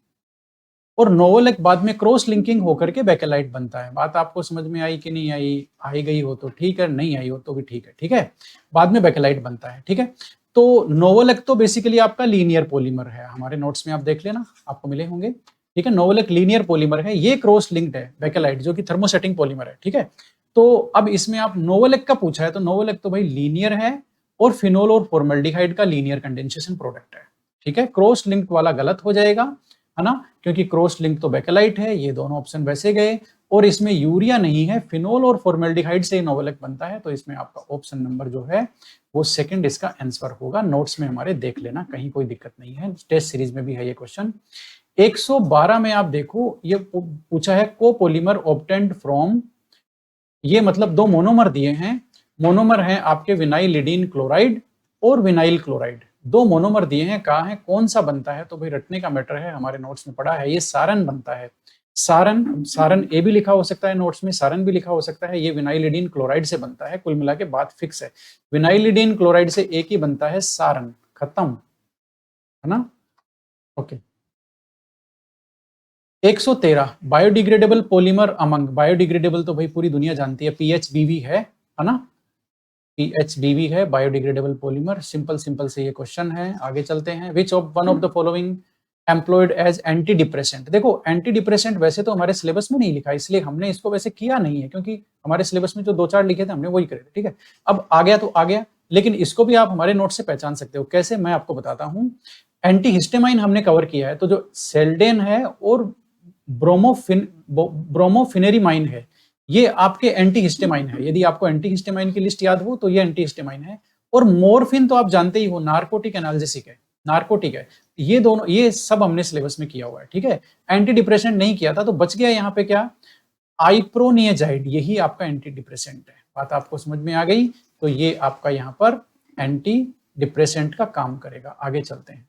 और नोवोलक बाद में क्रॉस लिंकिंग होकर के बेकेलाइट बनता है। बात आपको समझ में आई कि नहीं आई? आई गई हो तो ठीक है, नहीं आई हो तो भी ठीक है, ठीक है। बाद में बेकेलाइट बनता है, ठीक है। तो नोवोलक तो बेसिकली आपका लीनियर पॉलीमर है, हमारे नोट्स में आप देख लेना, आपको मिले होंगे, ठीक है। नोवोलक लीनियर पॉलीमर है, ये क्रॉस लिंक्ड है बेकेलाइट जो कि थर्मोसेटिंग पॉलीमर है, ठीक है। तो अब इसमें आप नोवोलक का पूछा है, तो नोवोलक तो भाई लीनियर है और फिनोल और फॉर्मल्डिहाइड का लीनियर कंडेंसेशन प्रोडक्ट है, ठीक है। क्रॉस लिंक्ड वाला गलत हो जाएगा, है ना, क्योंकि क्रॉस लिंक तो बेकेलाइट है, ये दोनों ऑप्शन वैसे गए। और इसमें यूरिया नहीं है, फिनोल और फॉर्मेल्डिहाइड से नोवोलक बनता है, तो इसमें आपका ऑप्शन नंबर जो है वो सेकंड इसका आंसर होगा। नोट्स में हमारे देख लेना, कहीं कोई दिक्कत नहीं है, टेस्ट सीरीज में भी है ये क्वेश्चन। 112 में आप देखो, ये पूछा है कोपोलीमर ऑब्टेन्ड फ्रॉम, ये मतलब दो मोनोमर दिए हैं, मोनोमर हैं आपके विनाइलिडीन क्लोराइड और विनाइल क्लोराइड, दो मोनोमर दिए हैं, कहा है कौन सा बनता है, तो भाई रटने का मैटर है, हमारे नोट्स में पढ़ा है, ये सारन बनता है। सारन ए भी लिखा हो सकता है नोट्स में, सारन भी लिखा हो सकता है, ये विनाइलिडीन क्लोराइड से बनता है। कुल मिला के बात फिक्स है, विनाइलिडीन क्लोराइड से एक ही बनता है, सारन, खत्म, है ना। Okay. 113 biodegradable polymer among, biodegradable तो भाई पूरी दुनिया जानती है, पीएचबीवी है ना, पीएचबीवी है बायोडिग्रेडेबल पॉलीमर। सिंपल से ये क्वेश्चन है, आगे चलते हैं। Which of one of the following employed as antidepressant. देखो, एंटी डिप्रेसेंट वैसे तो हमारे सिलेबस में नहीं लिखा, इसलिए हमने इसको वैसे किया नहीं है, क्योंकि हमारे सिलेबस में जो 2-4 लिखे थे हमने वही करे थे, ठीक है। अब आ गया तो आ गया, लेकिन इसको भी आप हमारे नोट से पहचान सकते हो। कैसे, मैं आपको बताता हूँ। एंटीहिस्टामाइन हमने कवर किया है, तो जो सेल्डेन है और ब्रोमोफिनेरिमाइन है, ये आपके एंटीहिस्टामाइन है। यदि आपको एंटीहिस्टामाइन की लिस्ट याद हो तो ये एंटीहिस्टामाइन है। और मोरफिन तो आप जानते ही हो, नार्कोटिक एनाल्जेसिक है, नार्कोटिक है। ये दोनों, ये सब हमने सिलेबस में किया हुआ है, ठीक है। एंटी डिप्रेसेंट नहीं किया था, तो बच गया यहाँ पे क्या, आइप्रोनियाजाइड, यही आपका एंटी डिप्रेसेंट है। बात आपको समझ में आ गई, तो ये आपका यहाँ पर एंटी डिप्रेसेंट का काम करेगा। आगे चलते हैं।